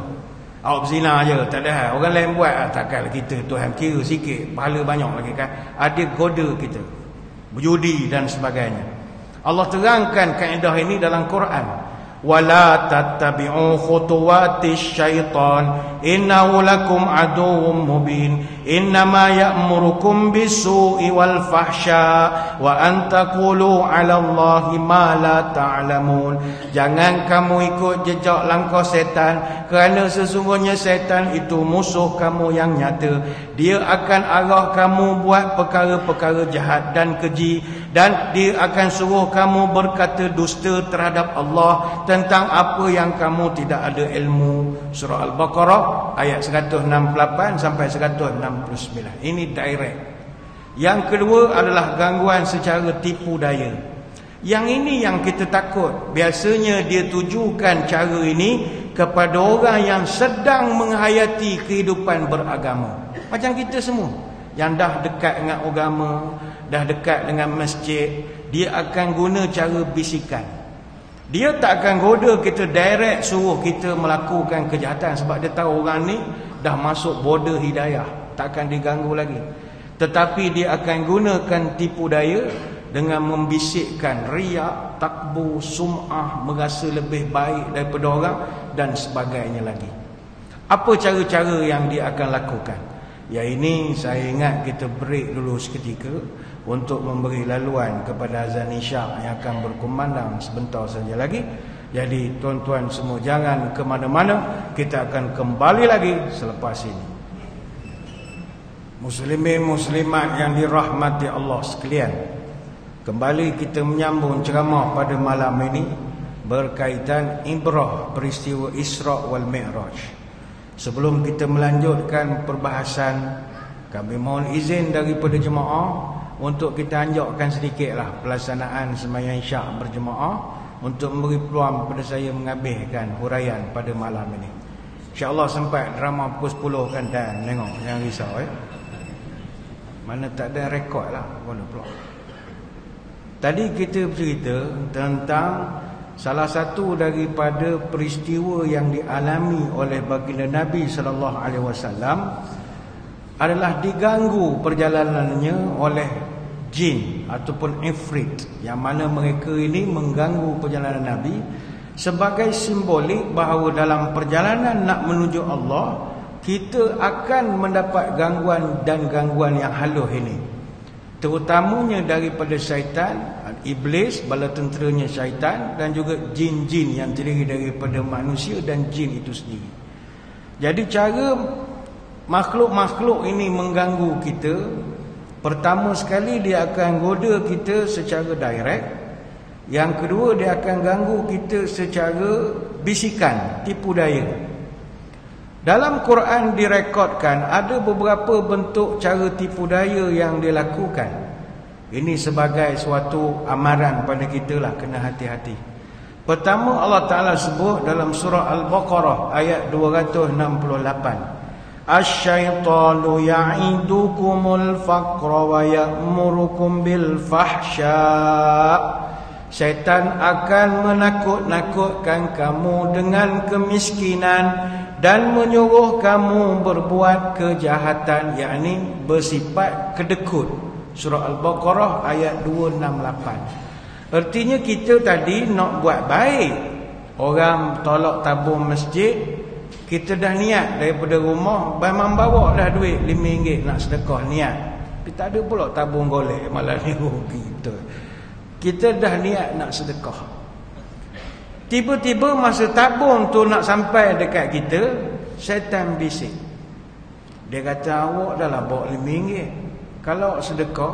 Speaker 1: Awak berzina je, tak ada hal. Orang lain buat, takkanlah kita, Tuhan kira sikit, pahala banyak lagi kan. Ada goda kita, berjudi dan sebagainya. Allah terangkan kaedah ini dalam Quran. Wala tattabi'u khutuwatis syaitan innahu lakum aduwwum mubin innama ya'murukum bisu'i wal fahsya wa an taqulu 'ala Allahi ma la ta'lamun. Jangan kamu ikut jejak langkah setan, kerana sesungguhnya setan itu musuh kamu yang nyata. Dia akan arah kamu buat perkara-perkara jahat dan keji, dan dia akan suruh kamu berkata dusta terhadap Allah tentang apa yang kamu tidak ada ilmu. Surah Al-Baqarah ayat 168 sampai 169. Ini direct. Yang kedua adalah gangguan secara tipu daya. Yang ini yang kita takut. Biasanya dia tujukan cara ini kepada orang yang sedang menghayati kehidupan beragama. Macam kita semua yang dah dekat dengan agama, dah dekat dengan masjid, dia akan guna cara bisikan. Dia tak akan goda kita direct suruh kita melakukan kejahatan, sebab dia tahu orang ni dah masuk border hidayah, tak akan diganggu lagi. Tetapi dia akan gunakan tipu daya dengan membisikkan riak, takbur, sum'ah, merasa lebih baik daripada orang dan sebagainya lagi. Apa cara-cara yang dia akan lakukan? Ya, ini saya ingat kita break dulu seketika untuk memberi laluan kepada azan isyak yang akan berkumandang sebentar saja lagi. Jadi tuan-tuan semua jangan ke mana-mana, kita akan kembali lagi selepas ini. Muslimin muslimat yang dirahmati Allah sekalian, kembali kita menyambung ceramah pada malam ini berkaitan ibrah peristiwa Isra' wal Mi'raj. Sebelum kita melanjutkan perbahasan, kami mohon izin daripada jemaah untuk kita anjurkan sedikitlah pelaksanaan sembahyang Isyak berjemaah untuk memberi peluang kepada saya menghabiskan huraian pada malam ini. InsyaAllah sempat drama pukul 10 kan dan tengok, jangan risau mana tak ada rekod lah. Boleh pula. Tadi kita bercerita tentang salah satu daripada peristiwa yang dialami oleh baginda Nabi SAW adalah diganggu perjalanannya oleh jin ataupun ifrit, yang mana mereka ini mengganggu perjalanan Nabi sebagai simbolik bahawa dalam perjalanan nak menuju Allah, kita akan mendapat gangguan dan gangguan yang halus ini, terutamanya daripada syaitan, iblis, bala tenteranya syaitan, dan juga jin-jin yang terdiri daripada manusia dan jin itu sendiri. Jadi cara makhluk-makhluk ini mengganggu kita, pertama sekali dia akan goda kita secara direct. Yang kedua, dia akan ganggu kita secara bisikan, tipu daya. Dalam Quran direkodkan ada beberapa bentuk cara tipu daya yang dilakukan. Ini sebagai suatu amaran pada kita lah, kena hati-hati. Pertama, Allah Ta'ala sebut dalam surah Al-Baqarah ayat 268. Asy-syaitanu ya'idukumul faqra wa ya'murukum bil fahsya. Syaitan akan menakut-nakutkan kamu dengan kemiskinan dan menyuruh kamu berbuat kejahatan, yakni bersifat kedekut. Surah Al-Baqarah ayat 268. Artinya kita tadi nak buat baik. Orang tolak tabung masjid, kita dah niat daripada rumah, memang bawa dah duit RM5 nak sedekah, niat. Kita ada pula tabung golek malam ni kita. Kita dah niat nak sedekah. Tiba-tiba masa tabung tu nak sampai dekat kita, syaitan bisik. Dia kata, awak dah lah bawa RM5. Kalau sedekah,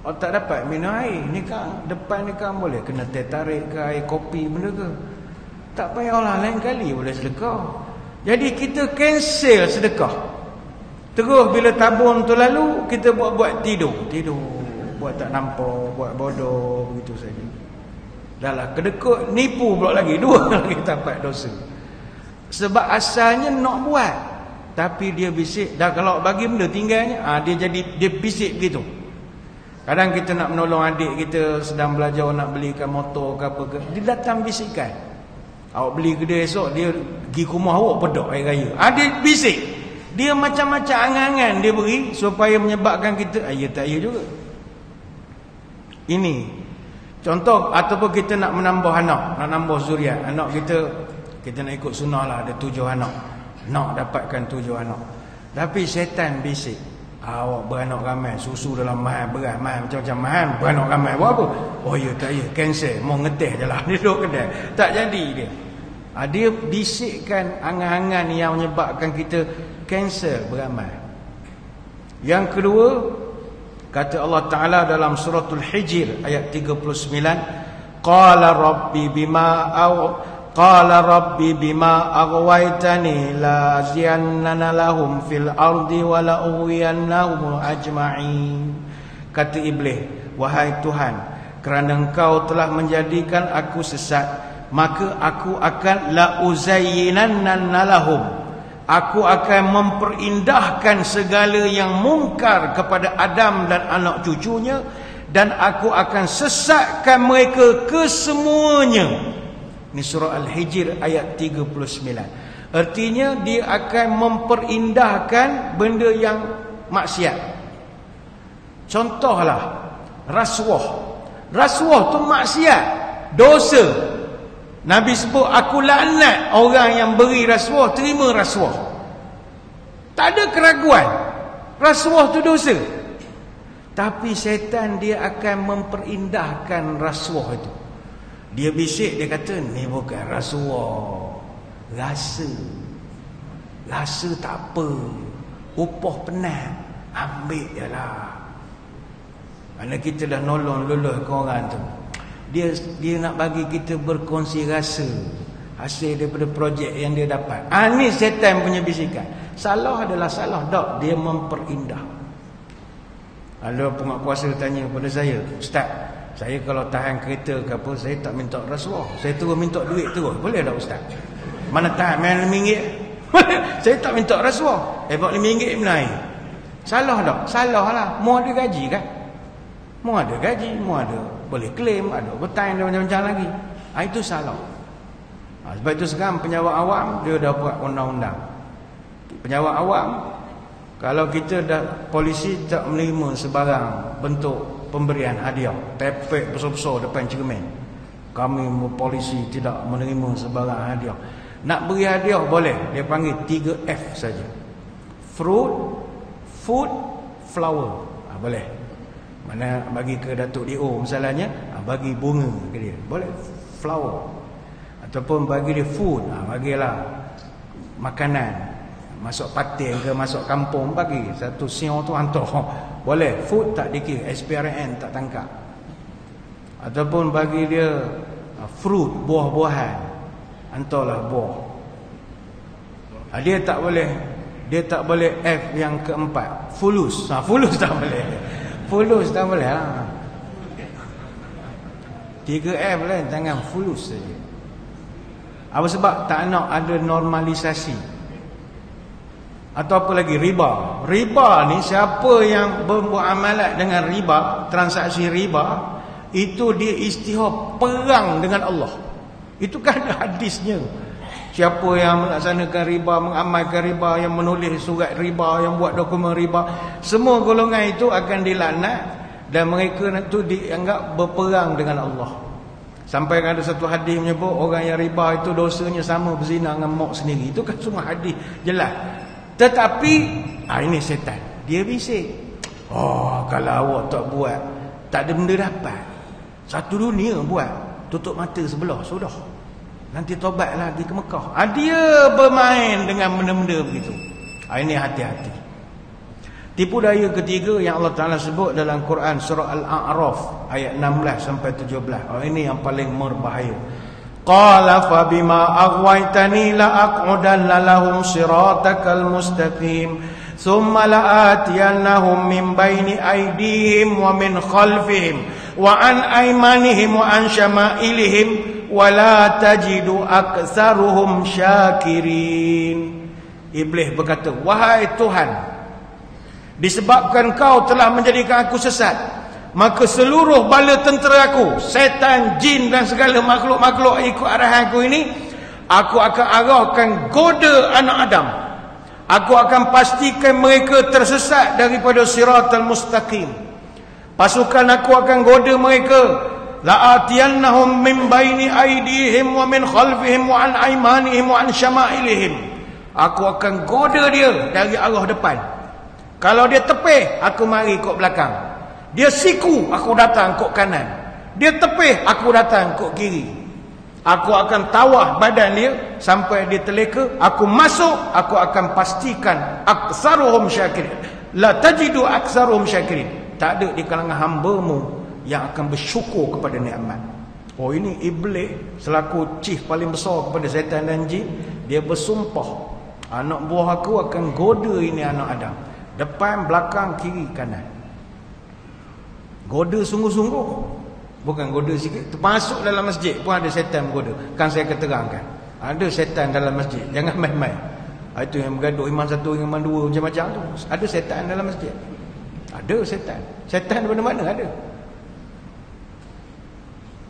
Speaker 1: awak tak dapat minum air. Ni kan, depan ni kan boleh kena teh tarik ke air kopi benda ke. Tak payahlah, lain kali boleh sedekah. Jadi kita cancel sedekah. Terus bila tabung tu lalu, kita buat tidur. Buat tak nampak, buat bodoh, begitu saja. Dah lah kedekut, nipu pula lagi, dua lagi dapat dosa. Sebab asalnya nak buat, tapi dia bisik. Dah kalau bagi benda tinggalnya, dia bisik begitu. Kadang kita nak menolong adik kita sedang belajar nak belikan motor ke apa ke, dia datang bisikkan. Awak beli kedai esok, dia pergi ke rumah awak pedok air raya. Dia bisik. Dia macam-macam angan-angan dia beri supaya menyebabkan kita, ya tak ya juga. Ini contoh. Ataupun kita nak menambah anak, nak nambah zuriat. Anak kita nak ikut sunnah lah, ada 7 anak, nak dapatkan 7 anak. Tapi syaitan bisik, awak beranak ramai, susu dalam mahal, beras mahal, macam-macam mahal, beranak ramai buat apa? Oh ya tak ya, cancel, mau ngeteh je lah. Dia duduk kedai, tak jadi dia. Dia bisikkan angan-angan yang menyebabkan kita cancel beramal. Yang kedua, kata Allah Ta'ala dalam suratul Hijr ayat 39, Qala rabbi bima aghwaytani la azyannana lahum fil ardi wa la ughwiyannahum ajma'in. Kata iblis, wahai Tuhan, kerana Engkau telah menjadikan aku sesat, maka aku akan la uzayyinanna lahum, aku akan memperindahkan segala yang mungkar kepada Adam dan anak cucunya, dan aku akan sesatkan mereka kesemuanya. Ini surah Al-Hijr ayat 39. Artinya dia akan memperindahkan benda yang maksiat. Contohlah rasuah. Rasuah tu maksiat, dosa. Nabi sebut, aku laknat orang yang beri rasuah, terima rasuah. Tak ada keraguan, rasuah tu dosa. Tapi syaitan dia akan memperindahkan rasuah itu. Dia bisik, dia kata, ni bukan rasuah, rasa tak apa, upah penat, ambil je lah. Mana kita dah nolong luluh ke orang tu, dia nak bagi kita berkongsi rasa hasil daripada projek yang dia dapat. Ni syaitan punya bisikan. Salah adalah salah, tak, dia memperindah. Ada penguasa tanya pada saya, Ustaz, saya kalau tahan kereta ke apa, saya tak minta rasuah, saya terus minta duit terus, boleh tak Ustaz? Mana tahan main RM5? Saya tak minta rasuah, buat RM5 menaik. Salah tak? Salah lah. Mu ada gaji kan? Mu ada gaji, mu ada boleh claim, ada overtime dan macam-macam lagi. Itu salah. Sebab itu sekarang penjawat awam dia dah buat undang-undang. Penjawat awam, kalau kita dah, polisi tak menerima sebarang bentuk pemberian hadiah, tepek besar-besar depan cermin. Kami polisi tidak menerima sebarang hadiah. Nak beri hadiah boleh, dia panggil 3F saja. Fruit, food, flower. Boleh. Mana bagi ke Datuk D.O. misalnya, bagi bunga ke dia, boleh. Flower. Ataupun bagi dia food, bagilah makanan. Masuk patin ke masuk kampung, bagi satu siang tu hantar. Boleh. Food tak dikira, SPRN tak tangkap. Ataupun bagi dia fruit, buah-buahan, hantarlah buah. Dia tak boleh F yang keempat, fulus. Fulus tak boleh. Fulus tak boleh. 3F lah, jangan fulus saja. Apa sebab tak nak ada normalisasi. Atau apa lagi, riba. Riba ni, siapa yang bermuamalat dengan riba, transaksi riba, itu dia istihar perang dengan Allah. Itu kan ada hadisnya. Siapa yang melaksanakan riba, mengamalkan riba, yang menulis surat riba, yang buat dokumen riba, semua golongan itu akan dilaknat dan mereka itu dianggap berperang dengan Allah. Sampai ada satu hadis menyebut orang yang riba itu dosanya sama berzina dengan mak sendiri. Itu kan semua hadis jelas. Tetapi ini setan, dia bisik. Kalau awak tak buat, tak ada benda dapat. Satu dunia buat, tutup mata sebelah, sudah. Nanti tobat lagi ke Mekah. Dia bermain dengan benda-benda begitu. Ini hati-hati. Tipu daya ketiga yang Allah Ta'ala sebut dalam Quran surah Al-A'raf ayat 16 sampai 17. Ini yang paling berbahaya. Qala fa bima aghwaytani la aq'udanna lahum siratakal mustaqim thumma la'atiyannahum min baini aydihim wa min khalfihim wa an aymanihim wa an syama'ilihim wa la tajidu aktsaruhum syakirin. Iblis berkata, wahai Tuhan, disebabkan kau telah menjadikan aku sesat, maka seluruh bala tentera aku, setan, jin dan segala makhluk-makhluk ikut arahan aku ini, aku akan arahkan goda anak Adam. Aku akan pastikan mereka tersesat daripada siratal mustaqim. Pasukan aku akan goda mereka. La'atiyannahum min baini aydihim wa min khalfihim wa an aymanihim wa an syama'ilihim. Aku akan goda dia dari arah depan. Kalau dia tepih, aku mari kok belakang. Dia siku, aku datang kok kanan. Dia tepih, aku datang kok kiri. Aku akan tawah badan dia sampai dia terleka. Aku masuk, aku akan pastikan aksaruhum syakirin. La tajidu aksaruhum syakirin. Tak ada di kalangan hamba-Mu yang akan bersyukur kepada nikmat. Ini iblis selaku chief paling besar kepada setan dan jin. Dia bersumpah, anak buah aku akan goda ini anak Adam, depan, belakang, kiri, kanan. Goda sungguh-sungguh, bukan goda sikit. Termasuk dalam masjid pun ada setan goda. Kan saya keterangkan, ada setan dalam masjid, jangan main-main. Itu yang bergaduh imam satu, imam dua, macam-macam tu. Ada setan dalam masjid. Ada setan. Setan di mana-mana ada.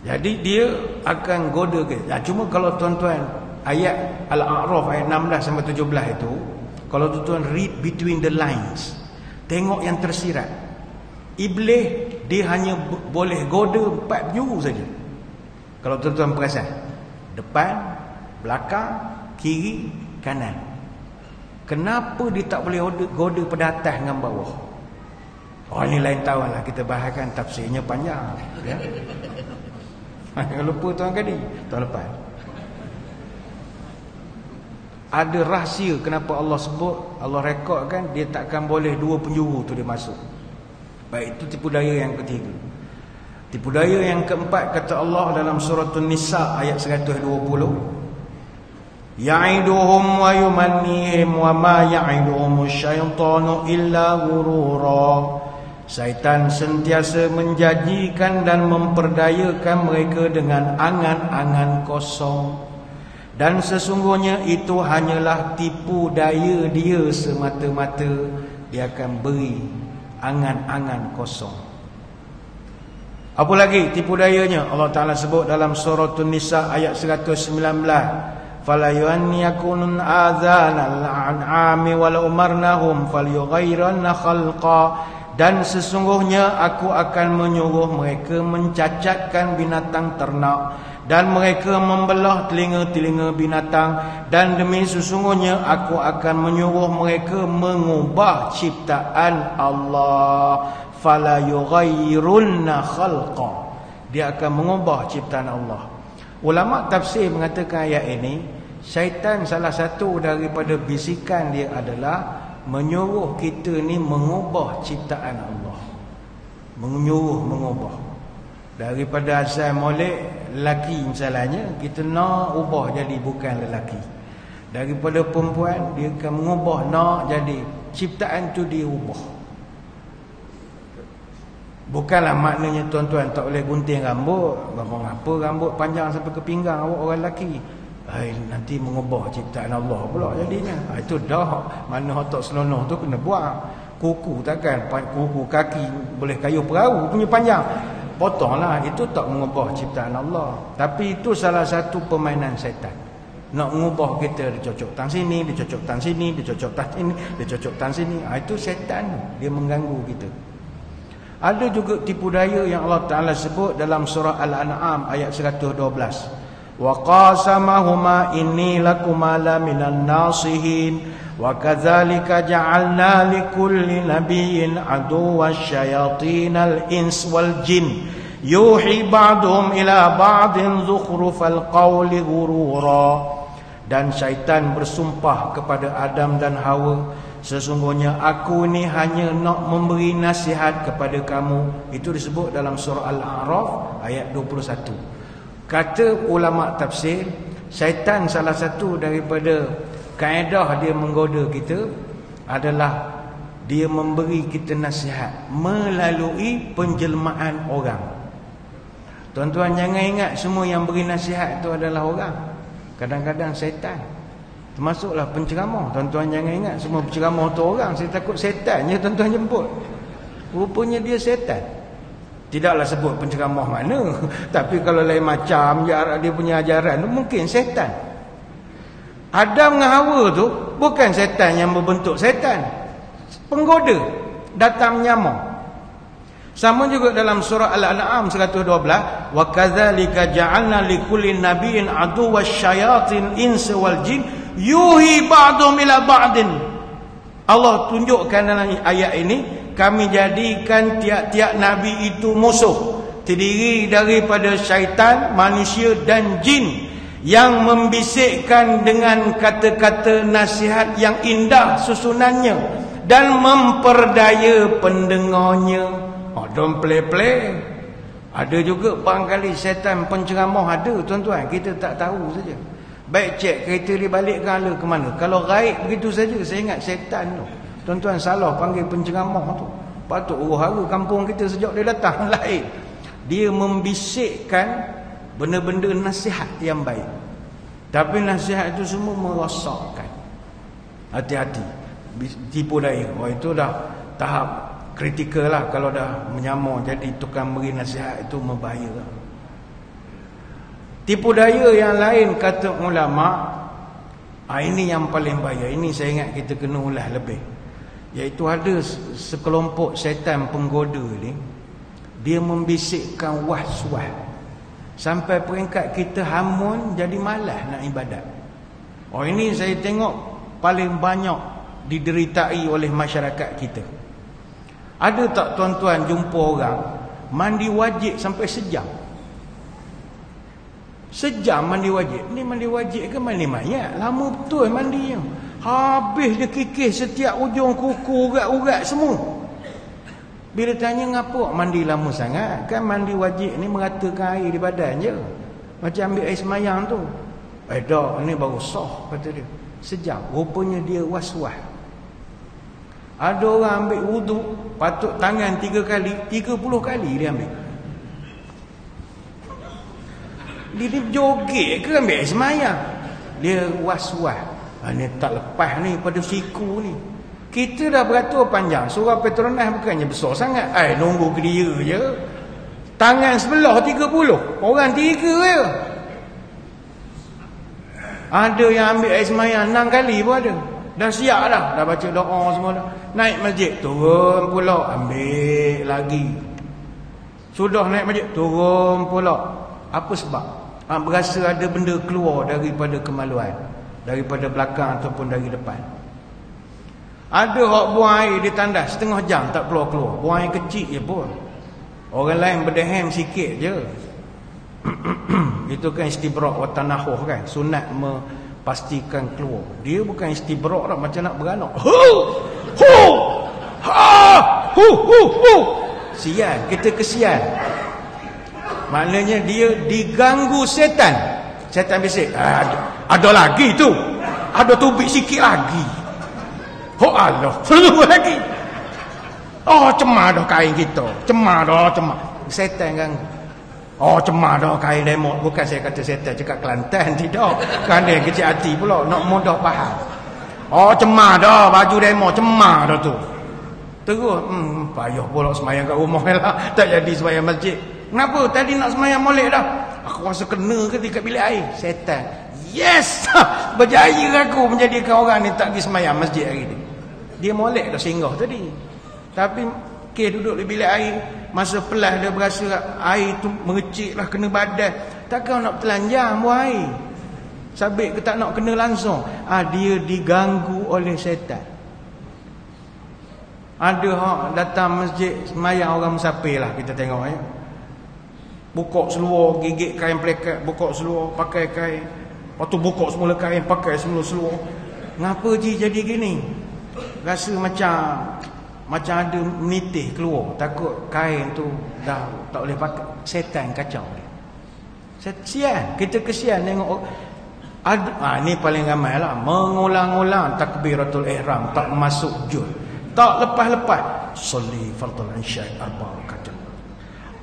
Speaker 1: Jadi dia akan goda ke. Cuma kalau tuan-tuan ayat Al-A'raf ayat 16 sampai 17 itu, kalau tuan-tuan read between the lines, tengok yang tersirat, iblis dia hanya boleh goda 4 penjuru saja. Kalau tuan-tuan perasan, depan, belakang, kiri, kanan. Kenapa dia tak boleh goda pada atas dengan bawah? Ini lain tahun lah, kita bahaskan tafsirnya panjang ya. Jangan lupa tuan kali, tahun lepas ada rahsia kenapa Allah sebut, Allah rekodkan dia takkan boleh 2 penjuru tu dia masuk. Baik, itu tipu daya yang ketiga. Tipu daya yang keempat, kata Allah dalam surah An-Nisa ayat 120, ya'iduhum wa yumannihim wa ma ya'iduhum syaitanu illa ghurura. Syaitan sentiasa menjanjikan dan memperdayakan mereka dengan angan-angan kosong. Dan sesungguhnya itu hanyalah tipu daya dia semata-mata. Dia akan beri angan-angan kosong. Apa lagi tipu dayanya? Allah Ta'ala sebut dalam surah An-Nisa ayat 119. فَلَا يَكُونُ آذَانَ الْأَنْعَامِ وَلَوْ أَمَرْنَاهُمْ فَلْيُغَيِّرَنَّ خَلْقًا. Dan sesungguhnya aku akan menyuruh mereka mencacatkan binatang ternak, dan mereka membelah telinga-telinga binatang, dan demi sesungguhnya aku akan menyuruh mereka mengubah ciptaan Allah. Fala yughayyirunna khalqa. Dia akan mengubah ciptaan Allah. Ulama tafsir mengatakan ayat ini, syaitan salah satu daripada bisikan dia adalah menyuruh kita ni mengubah ciptaan Allah. Mengubah. Daripada asal molek lelaki misalnya, kita nak ubah jadi bukan lelaki. Daripada perempuan, dia akan mengubah nak jadi ciptaan tu dia ubah. Bukanlah maknanya tuan-tuan tak boleh gunting rambut. Apa rambut panjang sampai ke pinggang awak orang lelaki, nanti mengubah ciptaan Allah pula jadinya. Itu dah mana otak selonoh tu kena buang. Kuku takkan, kuku kaki boleh kayu perahu punya panjang, potonglah. Itu tak mengubah ciptaan Allah. Tapi itu salah satu permainan syaitan. Nak mengubah kita, dia cocok tang sini, dia cocok tang sini, dia cocok tang sini, dia cocok tang sini. Itu syaitan, dia mengganggu kita. Ada juga tipu daya yang Allah Ta'ala sebut dalam surah Al-An'am ayat 112. Wa qasamahuma inni lakuma la minan nasihin wa kadzalika ja'alna likulli nabiyyin aduwwan syayatinal ins wal jin yuhi ba'dhum ila ba'din zukhrufal qawli ghurura. Dan syaitan bersumpah kepada Adam dan Hawa, sesungguhnya aku ni hanya nak memberi nasihat kepada kamu. Itu disebut dalam surah Al-A'raf ayat 21. Kata ulama tafsir, syaitan salah satu daripada kaedah dia menggoda kita adalah dia memberi kita nasihat melalui penjelmaan orang. Tuan-tuan jangan ingat semua yang beri nasihat itu adalah orang. Kadang-kadang syaitan, termasuklah penceramah. Tuan-tuan jangan ingat semua penceramah tu orang. Saya takut setan je tuan-tuan jemput. Rupanya dia setan. Tidaklah sebut penceramah mana, tapi kalau lain macam dia punya ajaran tu mungkin setan. Adam dengan Hawa tu bukan setan yang berbentuk setan, penggoda, datang menyamar. Sama juga dalam surah Al-An'am 112, wa kadzalika ja'alna likulli nabiyyin aduwwan syayatin insi wal jin yuhi ba'dhum ila ba'din. Allah tunjukkan dalam ayat ini, kami jadikan tiap-tiap nabi itu musuh, terdiri daripada syaitan, manusia dan jin, yang membisikkan dengan kata-kata nasihat yang indah susunannya dan memperdaya pendengarnya. Don't play. Ada juga barangkali syaitan penceramah ada tuan-tuan, kita tak tahu saja. Baik cek kereta dia balik ke mana. Kalau gaib begitu saja, saya ingat syaitan tu. Tuan-tuan salah panggil penceramah tu. Patut huru-hara kampung kita sejak dia datang lain. Dia membisikkan benda-benda nasihat yang baik. Tapi nasihat itu semua merosakkan. Hati-hati, tipu daya. Itu dah tahap kritikal lah. Kalau dah menyamar jadi tukang beri nasihat, itu membahaya. Tipu daya yang lain kata ulama, ini yang paling bahaya. Ini saya ingat kita kena ulas lebih. Iaitu ada sekelompok syaitan penggoda ni, dia membisikkan was-was sampai peringkat kita hamun jadi malas nak ibadat. Ini saya tengok paling banyak dideritai oleh masyarakat kita. Ada tak tuan-tuan jumpa orang mandi wajib sampai sejam? Sejam mandi wajib. Ni mandi wajib ke mandi mayat? Lama betul mandinya. Habis dia kikis setiap ujung kuku, urat-urat semua. Bila tanya ngapa mandi lama sangat? Kan mandi wajib ni meratakan air di badan je. Macam ambil air semayang tu. Dah, ni baru sah kata dia. Sejam. Rupanya dia was-was. Ada orang ambil wuduk, patut tangan 3 kali, 30 kali dia ambil. Dia joget ke ambil air semayang? Dia was-was. Ni tak lepas ni pada siku ni. Kita dah beratur panjang. Surah Petronas bukannya besar sangat. Nunggu ke dia je. Tangan sebelah 30. Orang 3 je. Ada yang ambil air semayang 6 kali pun ada. Dah siap dah. Dah baca doa semua dah. Naik masjid, turun pula, ambil lagi. Sudah naik masjid, turun pula. Apa sebab? Berasa ada benda keluar daripada kemaluan, daripada belakang ataupun dari depan. Ada orang buang air di tandas setengah jam tak keluar-keluar. Buang air kecil je pun. Orang lain berdehem sikit je. Itu kan istibrak wa tanahuh kan. Sunat pastikan keluar. Dia bukan istibrak dah, macam nak beranak. Sial, kita kesian. Maknanya dia diganggu setan. Setan bisik, ada lagi tu. Ada tubik sikit lagi. Allah, selalu lagi. Cemar dah kain kita. Cemar dah, cemar. Setan ganggu. Cemar dah kain lemot. Bukan saya kata setan cakap Kelantan, tidak. Kan dia kecil hati pula, nak mudah faham. Cemar dah baju demo, cemar dah tu. Terus payah pula semayang kat rumah lah. Tak jadi semayang masjid. Kenapa? Tadi nak semayang molek dah. Aku rasa kena ke dekat bilik air. Setan. Yes. Berjaya aku menjadikan orang ni tak pergi semayang masjid hari ni. Dia molek dah singgah tadi. Tapi duduk di bilik air. Masa pelas dia berasa air tu mengecik lah kena badan. Takkan nak telanjang buang air. Sabit ke tak nak kena langsung. Dia diganggu oleh setan. Ada orang datang masjid semayang orang musafir lah, kita tengok ya. Buka seluar, gigit kain pelekat, buka seluar, pakai kain. Lepas tu buka semula kain, pakai semula seluar. Ngapa jadi gini? Rasa macam ada nitih keluar. Takut kain tu dah tak boleh pakai. Setan kacau dia. Kesian, kita kesian tengok. Ni paling ramai lah. Mengulang-ulang takbiratul ihram, tak masuk juz, tak lepas-lepas. Salli fardal isya arba rakaat.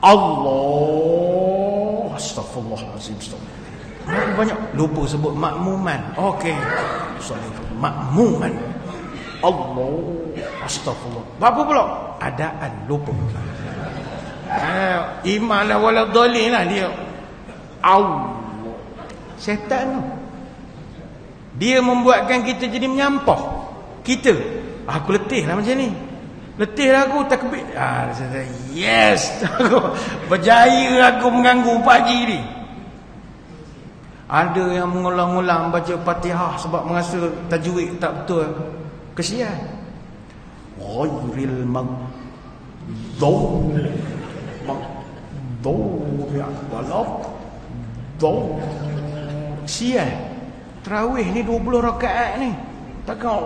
Speaker 1: Allah, astaghfirullahalazim, astaghfirullah. Banyak lupa sebut makmuman. Okey. Salli makmuman. Allah, astaghfirullah. Apa pula? Adaan lupa. Iman lah wala dhalin lah dia. Allah. Setan tu. Dia membuatkan kita jadi menyampah. Kita. Aku letih lah macam ni. Letih lah aku takbir. Yes. Berjaya aku mengganggu pagi ni. Ada yang mengulang-ulang baca Fatihah sebab merasa tajwid tak betul. Kesian. Ghairil maghdubi Sial. Tarawih ni 20 rakaat ni. Takkan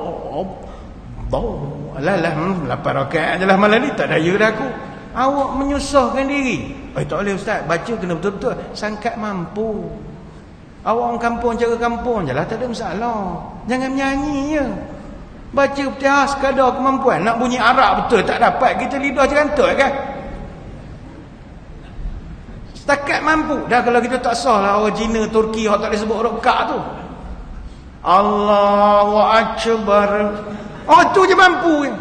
Speaker 1: Alah 8 rakaat je lah malam ni. Tak daya dah aku. Awak menyusahkan diri. Tak boleh ustaz. Baca kena betul-betul sangkat mampu. Awak orang kampung cara kampung je lah. Tak ada masalah. Jangan menyanyi je. Baca Fatihah sekadar kemampuan. Nak bunyi Arab betul tak dapat. Kita lidah cerantut kan. Setakat mampu. Dah kalau kita tak sah lah orang Cina, Turki, orang tak boleh sebut huruf Ka tu. Allahu Akbar. Tu je mampu.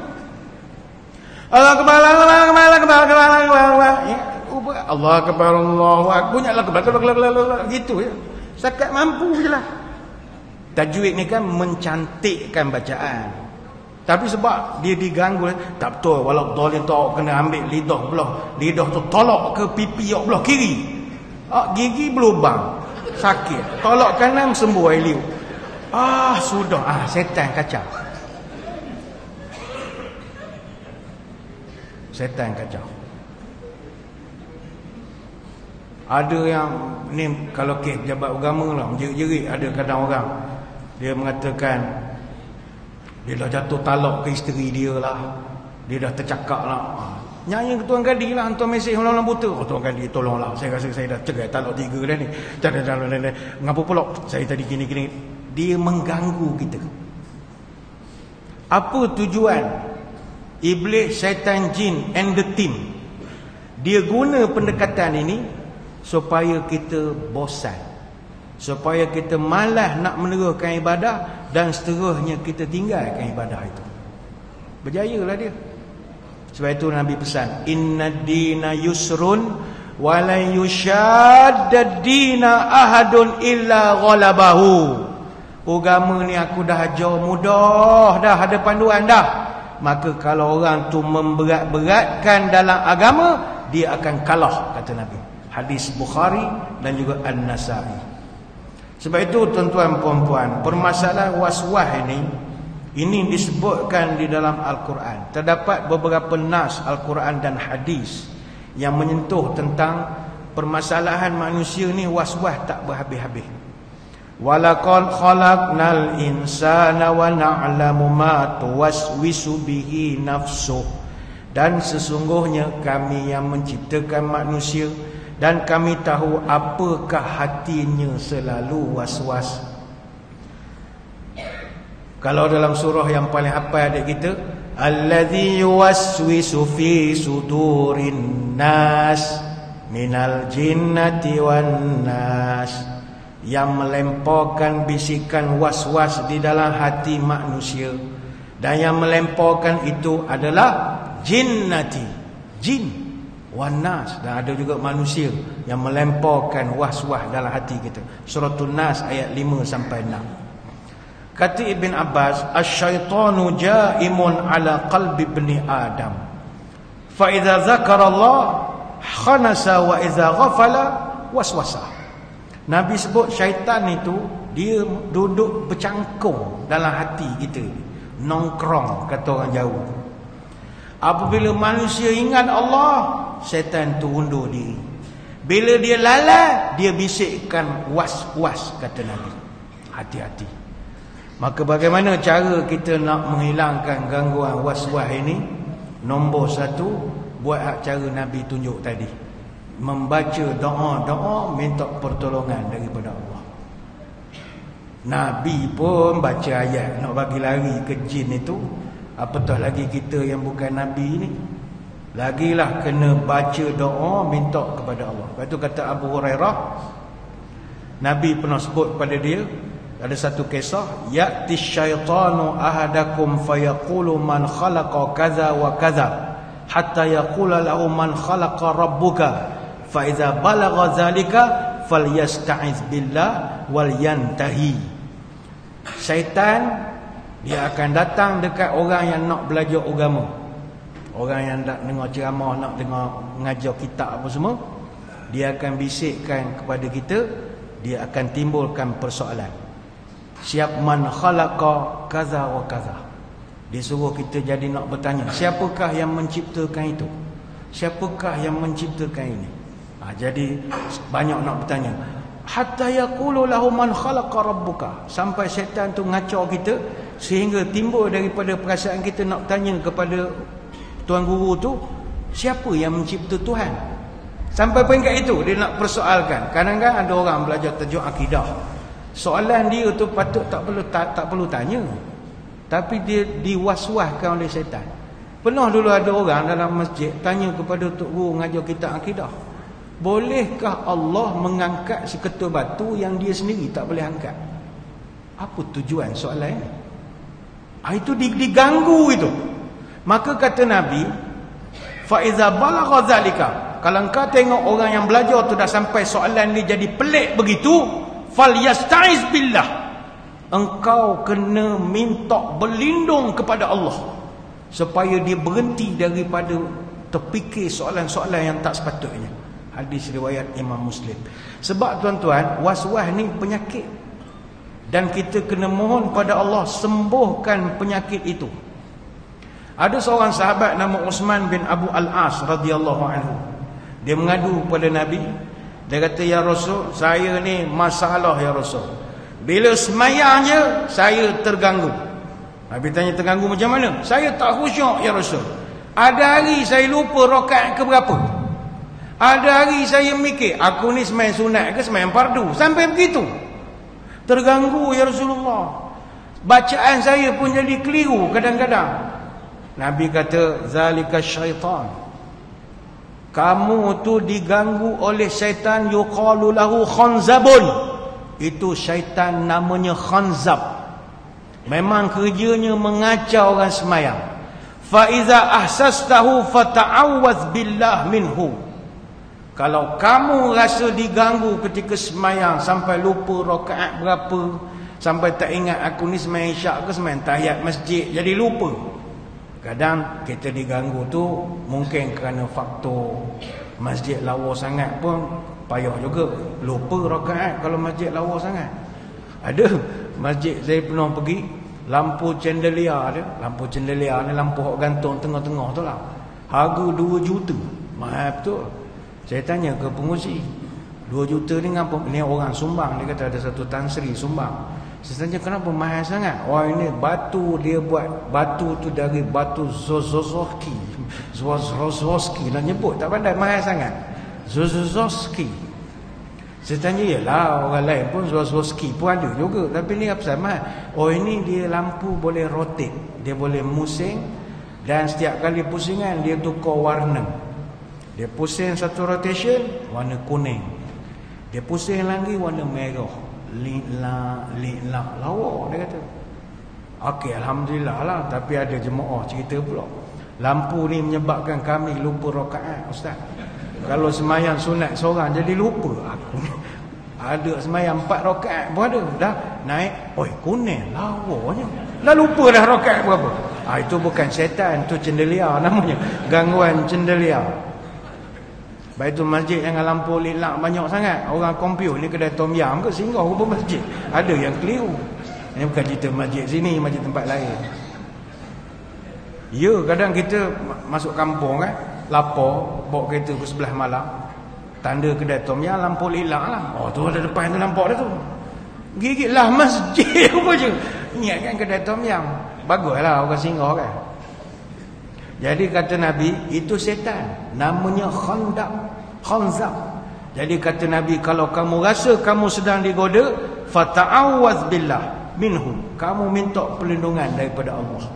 Speaker 1: Allah Akbar, Allah Akbar, Allah Akbar, Allah Akbar, Allah Akbar. Bunyi Allah Akbar, gitu ya. Setakat mampu je lah. Tajwid ni kan mencantikkan bacaan. Tapi sebab dia diganggu, tak betul. Walau dolin tu awak kena ambil lidah belah. Lidah tu tolak ke pipi awak belah kiri. Gigi berlubang. Sakit. Tolak kanan sembuh air liu. Sudah. Setan kacau. Setan kacau. Ada yang ni kalau kes pejabat agama lah, menjerit-jerit. Ada kadang orang dia mengatakan dia dah jatuh talak ke isteri dia lah, dia dah tercakap lah. Nyanyi ke Tuan Kadi lah, hantar mesej orang-orang buta. Tuan Kadi tolonglah, saya rasa saya dah cerai talak 3 dah ni. Ngapa pula saya tadi gini-gini. Dia mengganggu kita. Apa tujuan Iblis, syaitan, jin and the team, dia guna pendekatan ini supaya kita bosan, supaya kita malas nak meneruskan ibadah, dan seterusnya kita tinggalkan ibadah itu. Berjayalah dia. Sebab itu Nabi pesan, inna dina yusrun wa la yushadda dina ahadun illa ghalabahu. Agama ni aku dah ajar mudah dah, ada panduan dah. Maka kalau orang tu memberat-beratkan dalam agama, dia akan kalah, kata Nabi. Hadis Bukhari dan juga An-Nasai. Sebab itu tuan-tuan puan-puan, permasalahan was-was ini disebutkan di dalam Al-Quran. Terdapat beberapa nas Al-Quran dan hadis yang menyentuh tentang permasalahan manusia ni was-was tak berhabis-habis. Walaqad khalaqnal insana wa na'lamu ma tuwaswisu bihi nafsuh. Dan sesungguhnya kami yang menciptakan manusia, dan kami tahu apakah hatinya selalu was-was. Kalau dalam surah yang paling hafal adik kita, allazi yuwaswisu fi sudurin nas minal jinnati wan nas, yang melemparkan bisikan was-was di dalam hati manusia, dan yang melemparkan itu adalah jinnati, jin, wanas, dan ada juga manusia yang melemparkan was-was dalam hati kita. Surah An-Nas ayat 5 sampai 6. Kata Ibn Abbas, asyaitanu jaimun ala qalbi ibni Adam, fa idza zakara Allah khanasa wa idza ghafala waswasa. Nabi sebut syaitan itu dia duduk bercangkung dalam hati kita, nongkrong kata orang Jawa. Apabila manusia ingat Allah, syaitan tu undur diri. Bila dia lalai, dia bisikkan was-was, kata Nabi. Hati-hati. Maka bagaimana cara kita nak menghilangkan gangguan was-was ini? Nombor 1, buat cara Nabi tunjuk tadi, membaca doa-doa minta pertolongan daripada Allah. Nabi pun baca ayat nak bagi lari ke jin itu, apatah lagi kita yang bukan Nabi ni, lagilah kena baca doa minta kepada Allah. Lepas tu kata Abu Hurairah, Nabi pernah sebut pada dia, ada satu kisah, ya'ti syaitanu ahadakum fayaqulu man khalaqa kaza wa kaza hatta yaqula lahu man khalaqa rabbuka fa idza balagha zalika falyasta'iz billah wal yantahi. Syaitan dia akan datang dekat orang yang nak belajar agama, orang yang nak dengar ceramah, nak dengar mengajar kitab apa semua. Dia akan bisikkan kepada kita, dia akan timbulkan persoalan. Siap man khalaqa kaza wa kaza. Dia suruh kita jadi nak bertanya, siapakah yang menciptakan itu? Siapakah yang menciptakan ini? Jadi banyak nak bertanya. Hatta yaqulu lahu man khalaqa rabbuka. Sampai syaitan tu ngacau kita, sehingga timbul daripada perasaan kita nak tanya kepada tuan guru tu, siapa yang mencipta Tuhan? Sampai peringkat itu dia nak persoalkan. Kadang-kadang ada orang belajar tajuk akidah, soalan dia tu patut tak perlu tanya, tapi dia diwaswaskan oleh syaitan. Pernah dulu ada orang dalam masjid tanya kepada tok guru mengajar kitab akidah, bolehkah Allah mengangkat seketul batu yang dia sendiri tak boleh angkat? Apa tujuan soalan ini? Itu diganggu itu. Maka kata Nabi, fa iza balagha zalika, kalau engkau tengok orang yang belajar tu dah sampai soalan ni jadi pelik begitu, falyasta'iz billah, engkau kena minta berlindung kepada Allah supaya dia berhenti daripada terfikir soalan-soalan yang tak sepatutnya. Hadis riwayat Imam Muslim. Sebab tuan-tuan, was-was ni penyakit, dan kita kena mohon pada Allah sembuhkan penyakit itu. Ada seorang sahabat nama Uthman bin Abu Al-As radhiyallahu anhu. Dia mengadu kepada Nabi. Dia kata, ya Rasul, saya ni masalah ya Rasul. Bila semayang je saya terganggu. Nabi tanya, terganggu macam mana? Saya tak khusyuk ya Rasul. Ada hari saya lupa rakaat ke berapa. Ada hari saya mikir, aku ni semayang sunat ke semayang fardu. Sampai begitu. Terganggu ya Rasulullah. Bacaan saya pun jadi keliru kadang-kadang. Nabi kata zalika syaitan, kamu tu diganggu oleh syaitan, yuqalu lahu khanzabun, itu syaitan namanya khanzab, memang kerjanya mengacau orang semayang. Fa iza ahsastahu fata'awwaz billah minhu, kalau kamu rasa diganggu ketika semayang sampai lupa rakaat berapa, sampai tak ingat aku ni semayang isyak ke semayang tahiyat masjid, jadi lupa. Kadang kita diganggu tu mungkin kerana faktor masjid lawa sangat pun payah juga, lupa rakaat kalau masjid lawa sangat. Ada masjid saya pernah pergi, lampu chandelier dia, lampu chandelier ni lampu hok gantung tengah-tengah tu lah, harga 2 juta, mahal betul. Saya tanya ke pengurusi, 2 juta ni ngapa? Ni orang sumbang, dia kata ada satu Tan Sri sumbang. Saya tanya kenapa mahal sangat? Oh ini batu dia buat, batu tu dari batu Zozowski nak nyebut tak pandai, mahal sangat, Zozowski. Saya tanya, yelah orang lain pun Zozowski pun ada juga, tapi ni apa sama? Oh ini dia lampu boleh rotate, dia boleh musing, dan setiap kali pusingan dia tukar warna. Dia pusing satu rotation warna kuning, dia pusing lagi warna merah, lilak lawa dia kata. Okey, alhamdulillah lah. Tapi ada jemaah cerita pula, lampu ni menyebabkan kami lupa rakaat ustaz. Kalau semayang sunat seorang jadi lupa. Aku ada semayang 4 rakaat pun ada, dah naik, oi kuning lawanya, dah lupa dah rakaat berapa. Itu bukan syaitan, tu cendelier namanya, gangguan cendelier. Baik tu masjid yang lampu lilak banyak sangat, orang komput ni kedai tom yam ke singgah rupa masjid, ada yang keliru. Ini bukan cerita masjid sini, masjid tempat lain. Ya, kadang kita masuk kampung kan, lapar, bawa kereta ke sebelah malam, tanda kedai tom yam lampu lilak lah. Oh tu ada depan tu nampak dah tu, gigit lah masjid apa je, ingatkan kedai tom yam. Baguslah orang singgah kan. Jadi kata Nabi, itu setan, namanya khanzab. Jadi kata Nabi, kalau kamu rasa kamu sedang digoda, fata'awwaz billah minhu, kamu minta perlindungan daripada Allah.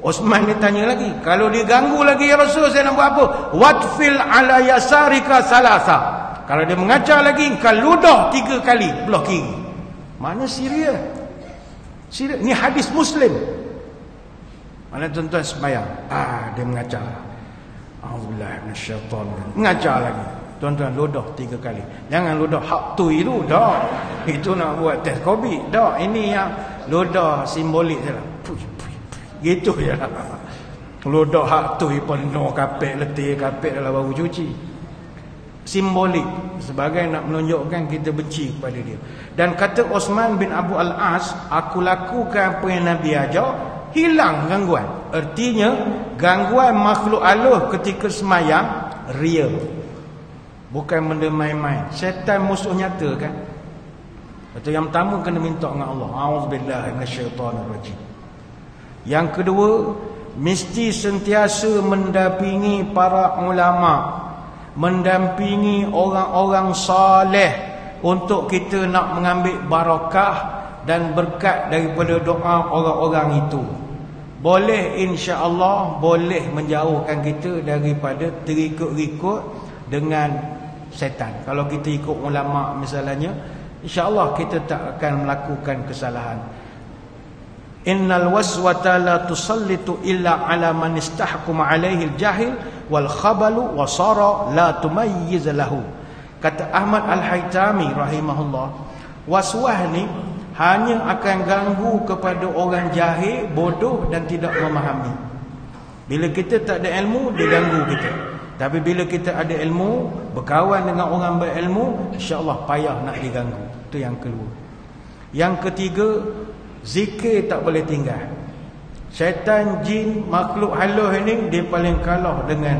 Speaker 1: Osman ditanya lagi, kalau diganggu lagi ya Rasul, saya nak buat apa? Watfil ala yasarika salasa, kalau dia mengacar lagi, kau ludah 3 kali belah kiri. Mana serius? Serius, ni hadis Muslim. Mana tuan-tuan sembahyang, dia mengacar, auzubillahi minasyaitanir, mengacar lagi. Tuan-tuan ludah 3 kali. Jangan ludah hak tu itu dah, itu nak buat test COVID dah. Ini yang ludah simbolik je lah, gitu je lah. Ludah hak tu penuh kapek, letih kapek dalam baru cuci, simbolik, sebagai nak menunjukkan kita benci kepada dia. Dan kata Osman bin Abu Al-As, aku lakukan apa yang Nabi ajar, hilang gangguan. Artinya gangguan makhluk Allah ketika semayang real, bukan benda main-main. Syaitan musuh nyata kan. Betul, yang pertama kena minta dengan Allah, auzubillahi minasyaitanirrajim. Yang kedua, mesti sentiasa mendampingi para ulama, mendampingi orang-orang saleh untuk kita nak mengambil barakah dan berkat daripada doa orang-orang itu. Boleh, insya-Allah boleh menjauhkan kita daripada terikut-ikut dengan setan. Kalau kita ikut ulama misalnya, insya-Allah kita tak akan melakukan kesalahan. Innal waswata la tusallitu illa ala man istahkama alaihi al-jahil wal khabalu wa sara la tumayyiz lahu. Kata Ahmad Al-Haytami rahimahullah, waswah ni hanya akan ganggu kepada orang jahil, bodoh dan tidak memahami. Bila kita tak ada ilmu, dia ganggu kita. Tapi bila kita ada ilmu, berkawan dengan orang berilmu, insya-Allah payah nak diganggu. Itu yang kedua. Yang ketiga, zikir tak boleh tinggal. Syaitan, jin, makhluk halus ini dia paling kalah dengan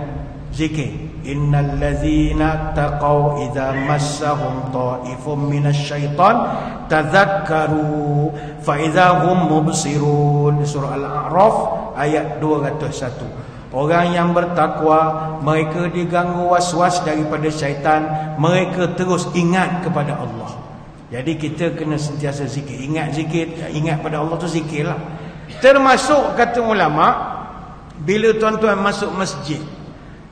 Speaker 1: zikir. Innal ladzina taqaw idza massahum ta'ifum minasyaitan tadzakkaru fa idza hum mubsirun. Surah Al-A'raf ayat 201. Orang yang bertakwa, mereka diganggu was-was daripada syaitan, mereka terus ingat kepada Allah. Jadi kita kena sentiasa zikir. Ingat zikir, ingat pada Allah tu zikirlah. Termasuk kata ulama, bila tuan-tuan masuk masjid,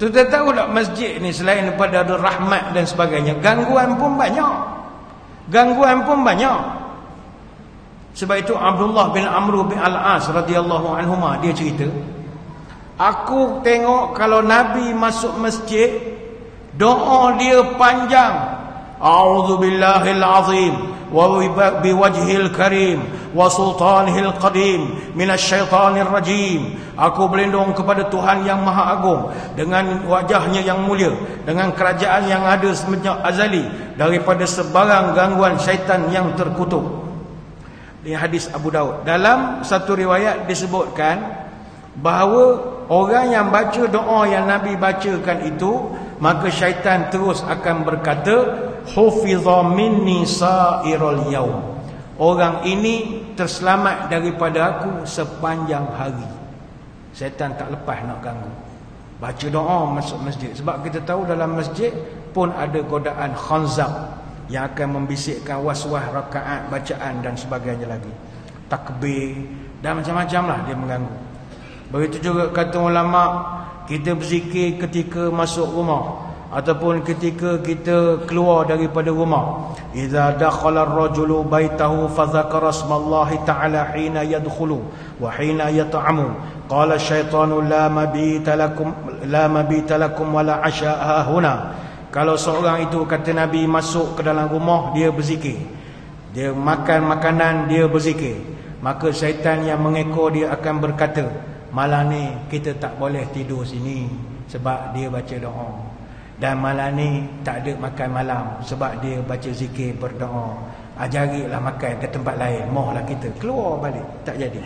Speaker 1: tuan-tuan tahu tak masjid ni selain daripada ada rahmat dan sebagainya, gangguan pun banyak. Gangguan pun banyak. Sebab itu Abdullah bin Amr bin Al-As radhiyallahu anhuma dia cerita, aku tengok kalau Nabi masuk masjid, doa dia panjang. A'udzubillahil azim wa biwajhil karim wa sultanihil qadim minasyaitanir rajim. Aku berlindung kepada Tuhan yang Maha Agung, dengan wajahnya yang mulia, dengan kerajaan yang ada semenjak azali, daripada sebarang gangguan syaitan yang terkutuk. Ini hadis Abu Daud. Dalam satu riwayat disebutkan bahawa orang yang baca doa yang Nabi bacakan itu, maka syaitan terus akan berkata, hufiza minni sa'irul yaum. Orang ini terselamat daripada aku sepanjang hari. Syaitan tak lepas nak ganggu. Baca doa masuk masjid. Sebab kita tahu dalam masjid pun ada godaan khanzab yang akan membisikkan was-was rakaat, bacaan dan sebagainya lagi. Takbir dan macam-macam lah dia mengganggu. Begitu juga kata ulama, kita berzikir ketika masuk rumah ataupun ketika kita keluar daripada rumah. Idza dakhala ar-rajulu baitahu fa dzakara ismallahi ta'ala hina yadkhulu wa hina yat'amu qala asyaitanu la mabita lakum wala 'asha'a huna. Kalau seorang itu, kata Nabi, masuk ke dalam rumah, dia berzikir, dia makan makanan, dia berzikir, maka syaitan yang mengekor dia akan berkata, malam ni kita tak boleh tidur sini sebab dia baca doa, dan malam ni tak ada makan malam sebab dia baca zikir, berdoa. Ajarilah makan ke tempat lain, mohlah kita keluar balik. Tak jadi.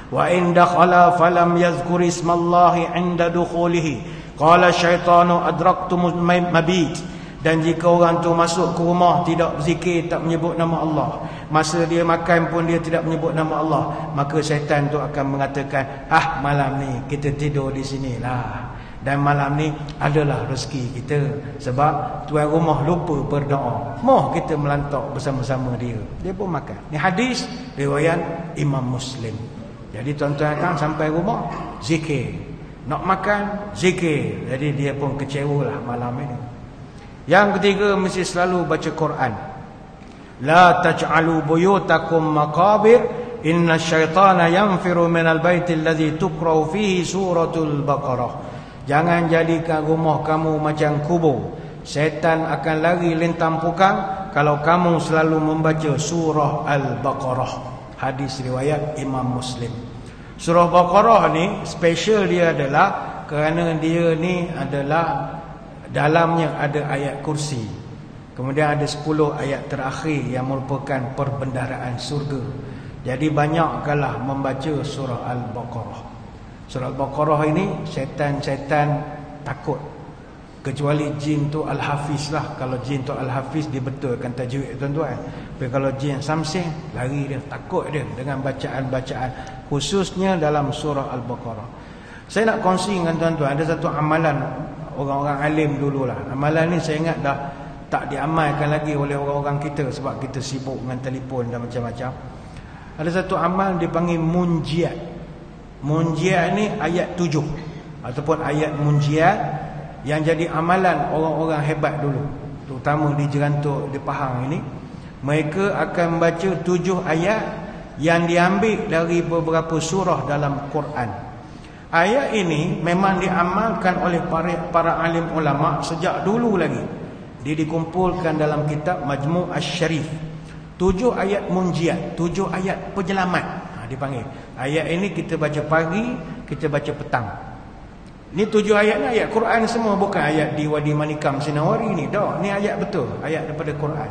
Speaker 1: Wa in dakhala falam yazkur ismallahi 'inda dukhulihi qala syaitanu adraktum mabit. Dan jika orang tu masuk ke rumah tidak berzikir, tak menyebut nama Allah, masa dia makan pun dia tidak menyebut nama Allah, maka syaitan tu akan mengatakan, malam ni kita tidur di sinilah, dan malam ni adalah rezeki kita sebab tuan rumah lupa berdoa, moh kita melantak bersama-sama dia, dia pun makan. Ni hadis riwayat Imam Muslim. Jadi tuan-tuan kan sampai rumah zikir, nak makan zikir, jadi dia pun kecewalah malam ini. Yang ketiga, mesti selalu baca Quran. La taj'alu buyutakum maqabir inna syaitana yanfiru minal baiti alladhi tuqra'u fihi suratul Baqarah. Jangan jadikan rumah kamu macam kubur. Syaitan akan lari lintang pukang kalau kamu selalu membaca surah Al-Baqarah. Hadis riwayat Imam Muslim. Surah Baqarah ni special dia adalah kerana dia ni adalah dalamnya ada ayat kursi. Kemudian ada 10 ayat terakhir yang merupakan perbendaharaan surga. Jadi banyakkanlah membaca surah Al-Baqarah. Surah Al-Baqarah ini syaitan-syaitan takut. Kecuali jin tu Al-Hafiz lah. Kalau jin tu Al-Hafiz, dia betulkan tajwid tuan-tuan. Tapi kalau jin Samsing, lari dia, takut dia dengan bacaan-bacaan, khususnya dalam surah Al-Baqarah. Saya nak kongsi dengan tuan-tuan, ada satu amalan orang-orang alim dululah. Amalan ni saya ingat dah tak diamalkan lagi oleh orang-orang kita sebab kita sibuk dengan telefon dan macam-macam. Ada satu amal dipanggil munjiat. Munjiat ni ayat 7 ataupun ayat munjiat yang jadi amalan orang-orang hebat dulu, terutama di Jerantuk, di Pahang ini. Mereka akan baca 7 ayat yang diambil dari beberapa surah dalam Quran. Ayat ini memang diamalkan oleh para alim ulama sejak dulu lagi. Dia dikumpulkan dalam kitab Majmu' Asy-Syarif. 7 ayat munjiat, 7 ayat penyelamat dipanggil. Ayat ini kita baca pagi, kita baca petang. Ini 7 ayat ni ayat Quran semua, bukan ayat di Wadi Manikam Sinawari ni. Dah, ni ayat betul, ayat daripada Quran.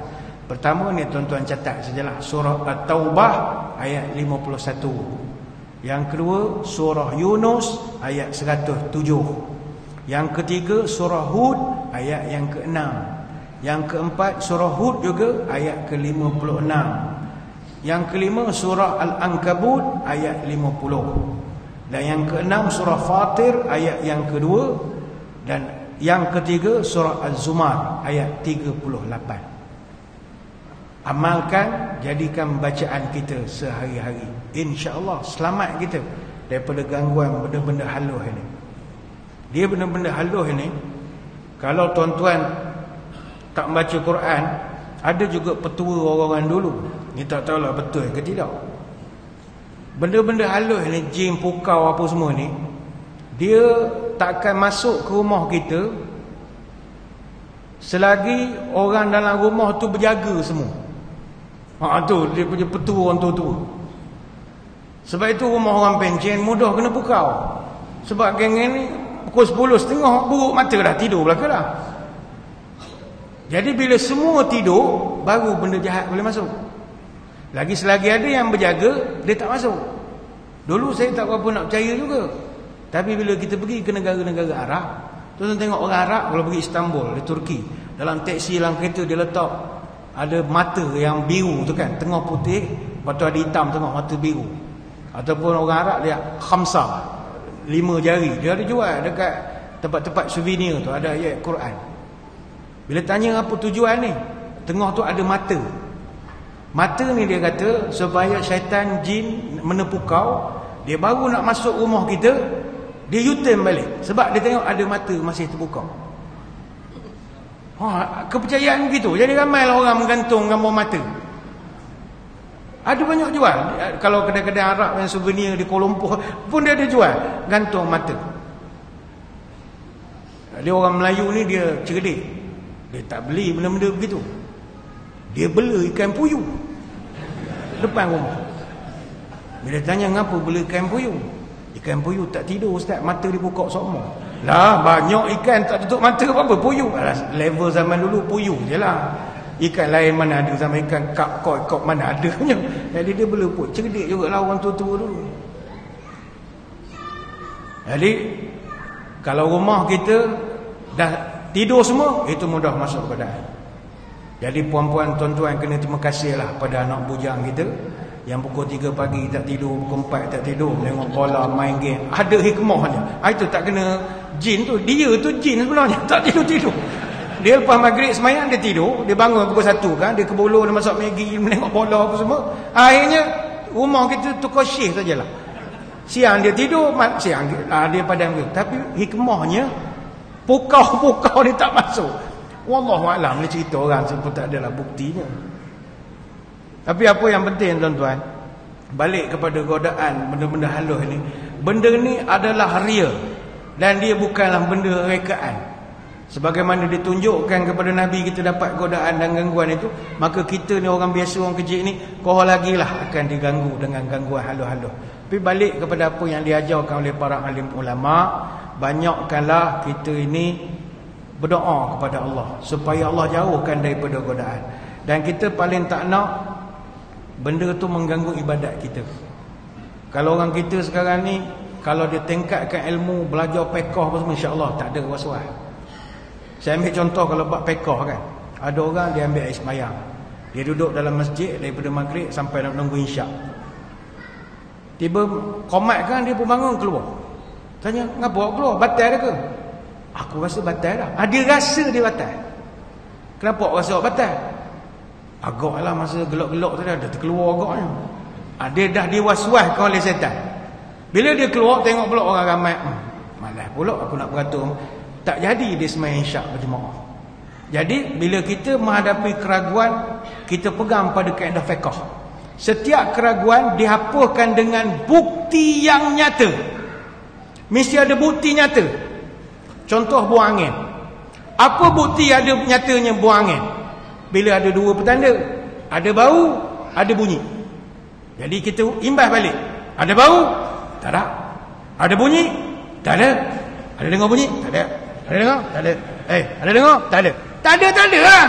Speaker 1: Pertama ni tuan-tuan catat sajalah, surah At-Taubah ayat 51. Yang kedua, surah Yunus ayat 107. Yang ketiga, surah Hud ayat yang ke-6. Yang keempat, surah Hud juga ayat ke-56. Yang kelima, surah Al-Ankabut ayat 50. Dan yang keenam, surah Fatir ayat yang kedua. Dan yang ketiga, surah Az-Zumar ayat 38. Amalkan, jadikan bacaan kita sehari-hari. InsyaAllah selamat kita daripada gangguan benda-benda halus ini. Dia benda-benda halus ini, kalau tuan-tuan tak baca Quran, ada juga petua orang-orang dulu. Ni tak tahulah betul ke tidak. Benda-benda halus ni, jin, pukau apa semua ni, dia tak akan masuk ke rumah kita selagi orang dalam rumah tu berjaga semua. Tu dia punya petua orang tua-tua. Sebab itu rumah orang pencen mudah kena pukau. Sebab geng-geng ni pukul 10.30 buruk mata dah, tidur belakang dah. Jadi bila semua tidur, baru benda jahat boleh masuk. Lagi selagi ada yang berjaga, dia tak masuk. Dulu saya tak berapa nak percaya juga. Tapi bila kita pergi ke negara-negara Arab, tuan-tuan tengok orang Arab kalau pergi Istanbul, di Turki, dalam teksi, dalam kereta dia letak ada mata yang biru tu kan, tengah putih, lepas tu ada hitam tengah mata biru. Ataupun orang Arab dia khamsah, 5 jari, dia ada jual dekat tempat-tempat souvenir tu, ada ayat Quran. Bila tanya apa tujuan ni, tengah tu ada mata. Mata ni dia kata supaya syaitan jin menipu kau, dia baru nak masuk rumah kita, dia U-turn balik sebab dia tengok ada mata masih terbuka. Kepercayaan begitu. Jadi ramailah orang menggantung gambar mata. Ada banyak jual. Kalau kedai-kedai Arab yang souvenir di Kuala Lumpur pun dia ada jual gantung mata. Dia orang Melayu ni dia cerdik. Dia tak beli benda-benda begitu. Dia bela ikan puyuh depan rumah. Bila tanya ngapa bela ikan puyuh, ikan puyuh tak tidur ustaz, mata dia buka sokmo. Lah banyak ikan tak tutup mata apa puyuh. Alah, level zaman dulu puyuh je lah. Ikan lain mana ada, sama ikan kok mana ada punya. Jadi dia bela pun cerdik juga lah orang tua-tua dulu. Jadi kalau rumah kita dah tidur semua, itu mudah masuk godaan. Jadi puan-puan, tuan-tuan kena terima kasih lah pada anak bujang kita yang pukul 3 pagi tak tidur, pukul 4 tak tidur, tengok bola, main game. Ada hikmahnya. Itu tak kena jin tu. Dia tu jin sebenarnya, tak tidur-tidur. Dia lepas maghrib semayang dia tidur, dia bangun pukul 1 kan, dia kebolo, dia masak Maggi, menengok bola apa semua. Akhirnya rumah kita tukar shift sajalah. Siang dia tidur, siang dia padam. Tapi hikmahnya pukau-pukau dia tak masuk. Wallahualam, dia cerita orang sebab tak adalah buktinya. Tapi apa yang penting tuan-tuan, balik kepada godaan benda-benda halus ni. Benda ni adalah real dan dia bukanlah benda rekaan. Sebagaimana ditunjukkan kepada Nabi kita dapat godaan dan gangguan itu, maka kita ni orang biasa, orang kecil ni, kau lagilah akan diganggu dengan gangguan halus-halus. Tapi balik kepada apa yang diajarkan oleh para alim ulama, banyakkanlah kita ini berdoa kepada Allah supaya Allah jauhkan daripada godaan. Dan kita paling tak nak benda tu mengganggu ibadat kita. Kalau orang kita sekarang ni, kalau dia tingkatkan ilmu, belajar fiqh apa semua, insya-Allah tak ada was-was. Saya ambil contoh kalau bab fiqh kan. Ada orang dia ambil air sembahyang. Dia duduk dalam masjid daripada maghrib sampai nak menunggu isyak. Tiba qomat kan, dia pun bangun keluar. Tanya, ngapa keluar? Batal ke? Aku rasa batal dah. Dia rasa dia batal. Kenapa awak rasa awak batal? Agaklah masa gelak-gelak tu dah terkeluar agaknya. Dia dah diwaswaskan oleh setan. Bila dia keluar tengok pula orang ramai, malas pula aku nak beratur. Tak jadi dia sembahyang isyak berjemaah. Jadi bila kita menghadapi keraguan, kita pegang pada kaedah fiqh. Setiap keraguan dihapuskan dengan bukti yang nyata. Mesti ada bukti nyata. Contoh buang angin. Apa bukti ada nyatanya buang angin? Bila ada dua petanda, ada bau, ada bunyi. Jadi kita imbas balik. Ada bau? Tak ada. Ada bunyi? Tak ada. Ada dengar bunyi? Tak ada. Ada dengar? Tak ada. Ada dengar? Tak ada. Tak ada, tak ada lah.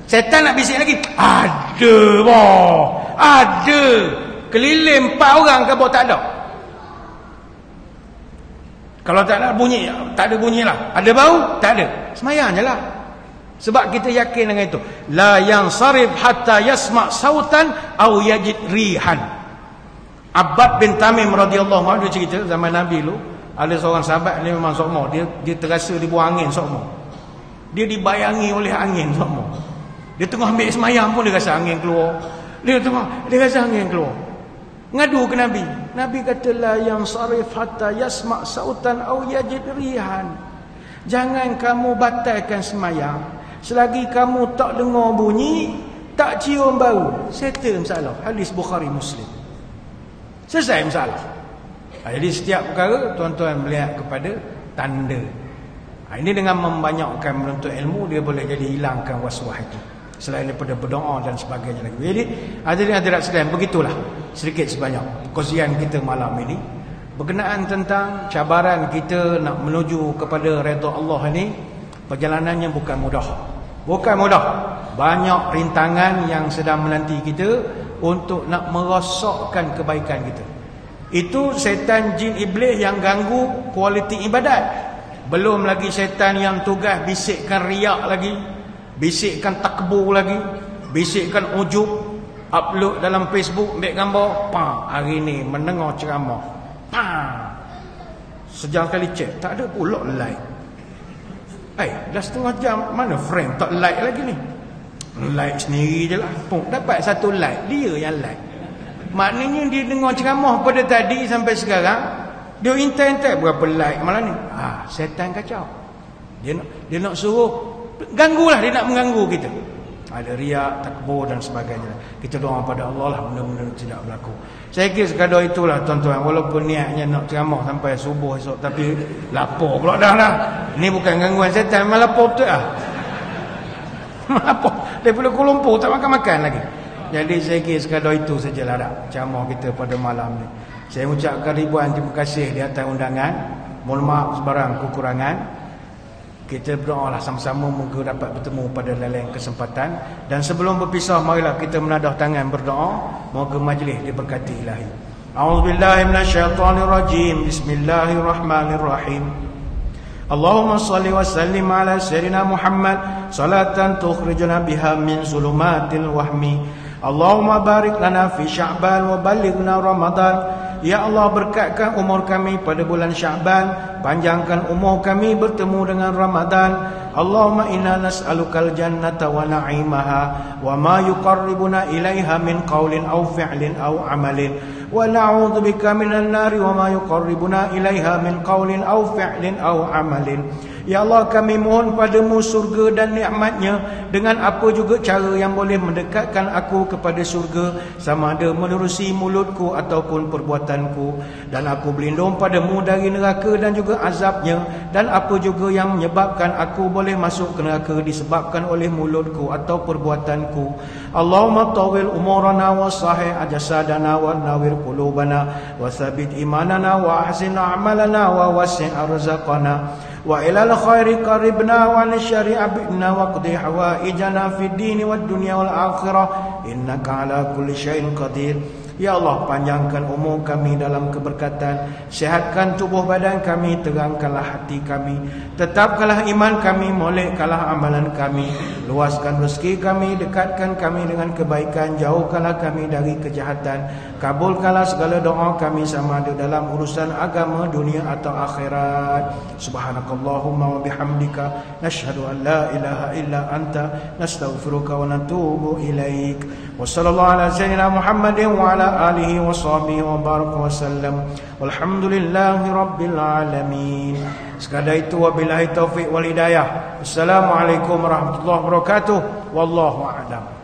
Speaker 1: Setan nak bisik lagi. Ada boh. Ada. Keliling 4 orang ke boh tak ada. Kalau tak ada bunyi, tak ada bunyi lah. Ada bau? Tak ada. Semayang je lah. Sebab kita yakin dengan itu. La yansarif hatta yasma' sautan au yajid rihan. Abbad bin Tamim radhiyallahu anhu dia cerita zaman Nabi dulu, ada seorang sahabat ni memang sokmo, dia terasa dibuang angin sokmo. Dia dibayangi oleh angin sokmo. Dia tengah ambil semayang pun dia rasa angin keluar. Dia rasa angin keluar. Ngadu ke Nabi. Nabi kata la yang sarif hatta yasma' sautan aw yajid rihan. Jangan kamu batalkan semayang selagi kamu tak dengar bunyi, tak cium bau. Settle masalah. Hadis Bukhari Muslim. Selesai masalah. Jadi setiap perkara tuan-tuan melihat kepada tanda. Ini dengan membanyakkan menuntut ilmu, dia boleh jadi hilangkan was-was itu. Selain daripada berdoa dan sebagainya lagi. Jadi hadirin-hadirat sekalian, begitulah sedikit sebanyak perkongsian kita malam ini berkenaan tentang cabaran kita nak menuju kepada redha Allah ini. Perjalanannya bukan mudah. Bukan mudah. Banyak rintangan yang sedang menanti kita untuk nak merosakkan kebaikan kita. Itu setan jin iblis yang ganggu kualiti ibadat. Belum lagi setan yang tugas bisikkan riak lagi, bisikkan takbur lagi, bisikkan ujub, upload dalam Facebook, ambil gambar, hari ni mendengar ceramah, sejam kali cek, tak ada pula like. Dah setengah jam, mana friend tak like lagi ni? Like sendiri je lah, dapat satu like, dia yang like. Maknanya dia dengar ceramah pada tadi sampai sekarang, dia intai-intai berapa like malam ni. Setan kacau. Dia nak suruh ganggulah, dia nak mengganggu kita. Ada riak, takbur dan sebagainya. Kita doa pada Allah lah benda-benda tidak berlaku. Saya kira sekadar itulah tuan-tuan. Walaupun niatnya nak ceramah sampai subuh esok, tapi lapar pula dah lah. Ini bukan gangguan setan, memang lapar betul lah. Lapar. Daripada Kuala Lumpur tak makan-makan lagi. Jadi saya kira sekadar itu sajalah dah ceramah kita pada malam ni. Saya ucapkan ribuan terima kasih di atas undangan. Mohon maaf sebarang kekurangan. Kita berdoalah sama-sama moga dapat bertemu pada lain kesempatan. Dan sebelum berpisah, marilah kita menadah tangan berdoa. Moga majlis diberkati ilahi. A'udzubillahi minasyaitonirrajim. Bismillahirrahmanirrahim. Allahumma salli wa sallim ala sayyidina Muhammad salatan tukhrijuna biha min zulumatil wahmi. Allahumma barik lana fi Sya'ban wa balighna Ramadan. Ya Allah, berkatkan umur kami pada bulan Sya'ban, panjangkan umur kami bertemu dengan Ramadan. Allahumma inna nas'alukal jannata wa na'imaha wa ma yuqarribuna ilaiha min qawlin aw fi'lin aw amalin wa na'udzubika minan nari wa ma yuqarribuna ilaiha min qawlin aw fi'lin aw amalin. Ya Allah, kami mohon padamu surga dan nikmatnya dengan apa juga cara yang boleh mendekatkan aku kepada surga, sama ada menerusi mulutku ataupun perbuatanku. Dan aku berlindung padamu dari neraka dan juga azabnya, dan apa juga yang menyebabkan aku boleh masuk ke neraka disebabkan oleh mulutku atau perbuatanku. Allahumma tawil umurana wa sahih ajasadana wa nawir qulubana wa thabit imanana wa ahsin a'malana wa wasi' arzaqana wa ilal khairi qaribna wa lisyari abidna wa qdi hawaijana fid dini wad dunya wal akhirah innaka ala kulli syai'in qadir. Ya Allah, panjangkan umur kami dalam keberkatan, sihatkan tubuh badan kami, terangkanlah hati kami, tetapkanlah iman kami, molekkanlah amalan kami, luaskan rezeki kami, dekatkan kami dengan kebaikan, jauhkanlah kami dari kejahatan, kabulkanlah segala doa kami sama ada dalam urusan agama, dunia atau akhirat. Subhanakallahumma wa bihamdika nashhadu an la ilaha illa anta nastaghfiruka wa natubu ilaik. Wa sallallahu ala sayyidina Muhammadin wa ala alihi wa sahbihi wa baraka wa sallam. Walhamdulillahi rabbil alamin. Sekadar itu, wabillahi taufiq wal hidayah. Assalamualaikum warahmatullahi wabarakatuh. Wallahu a'lam.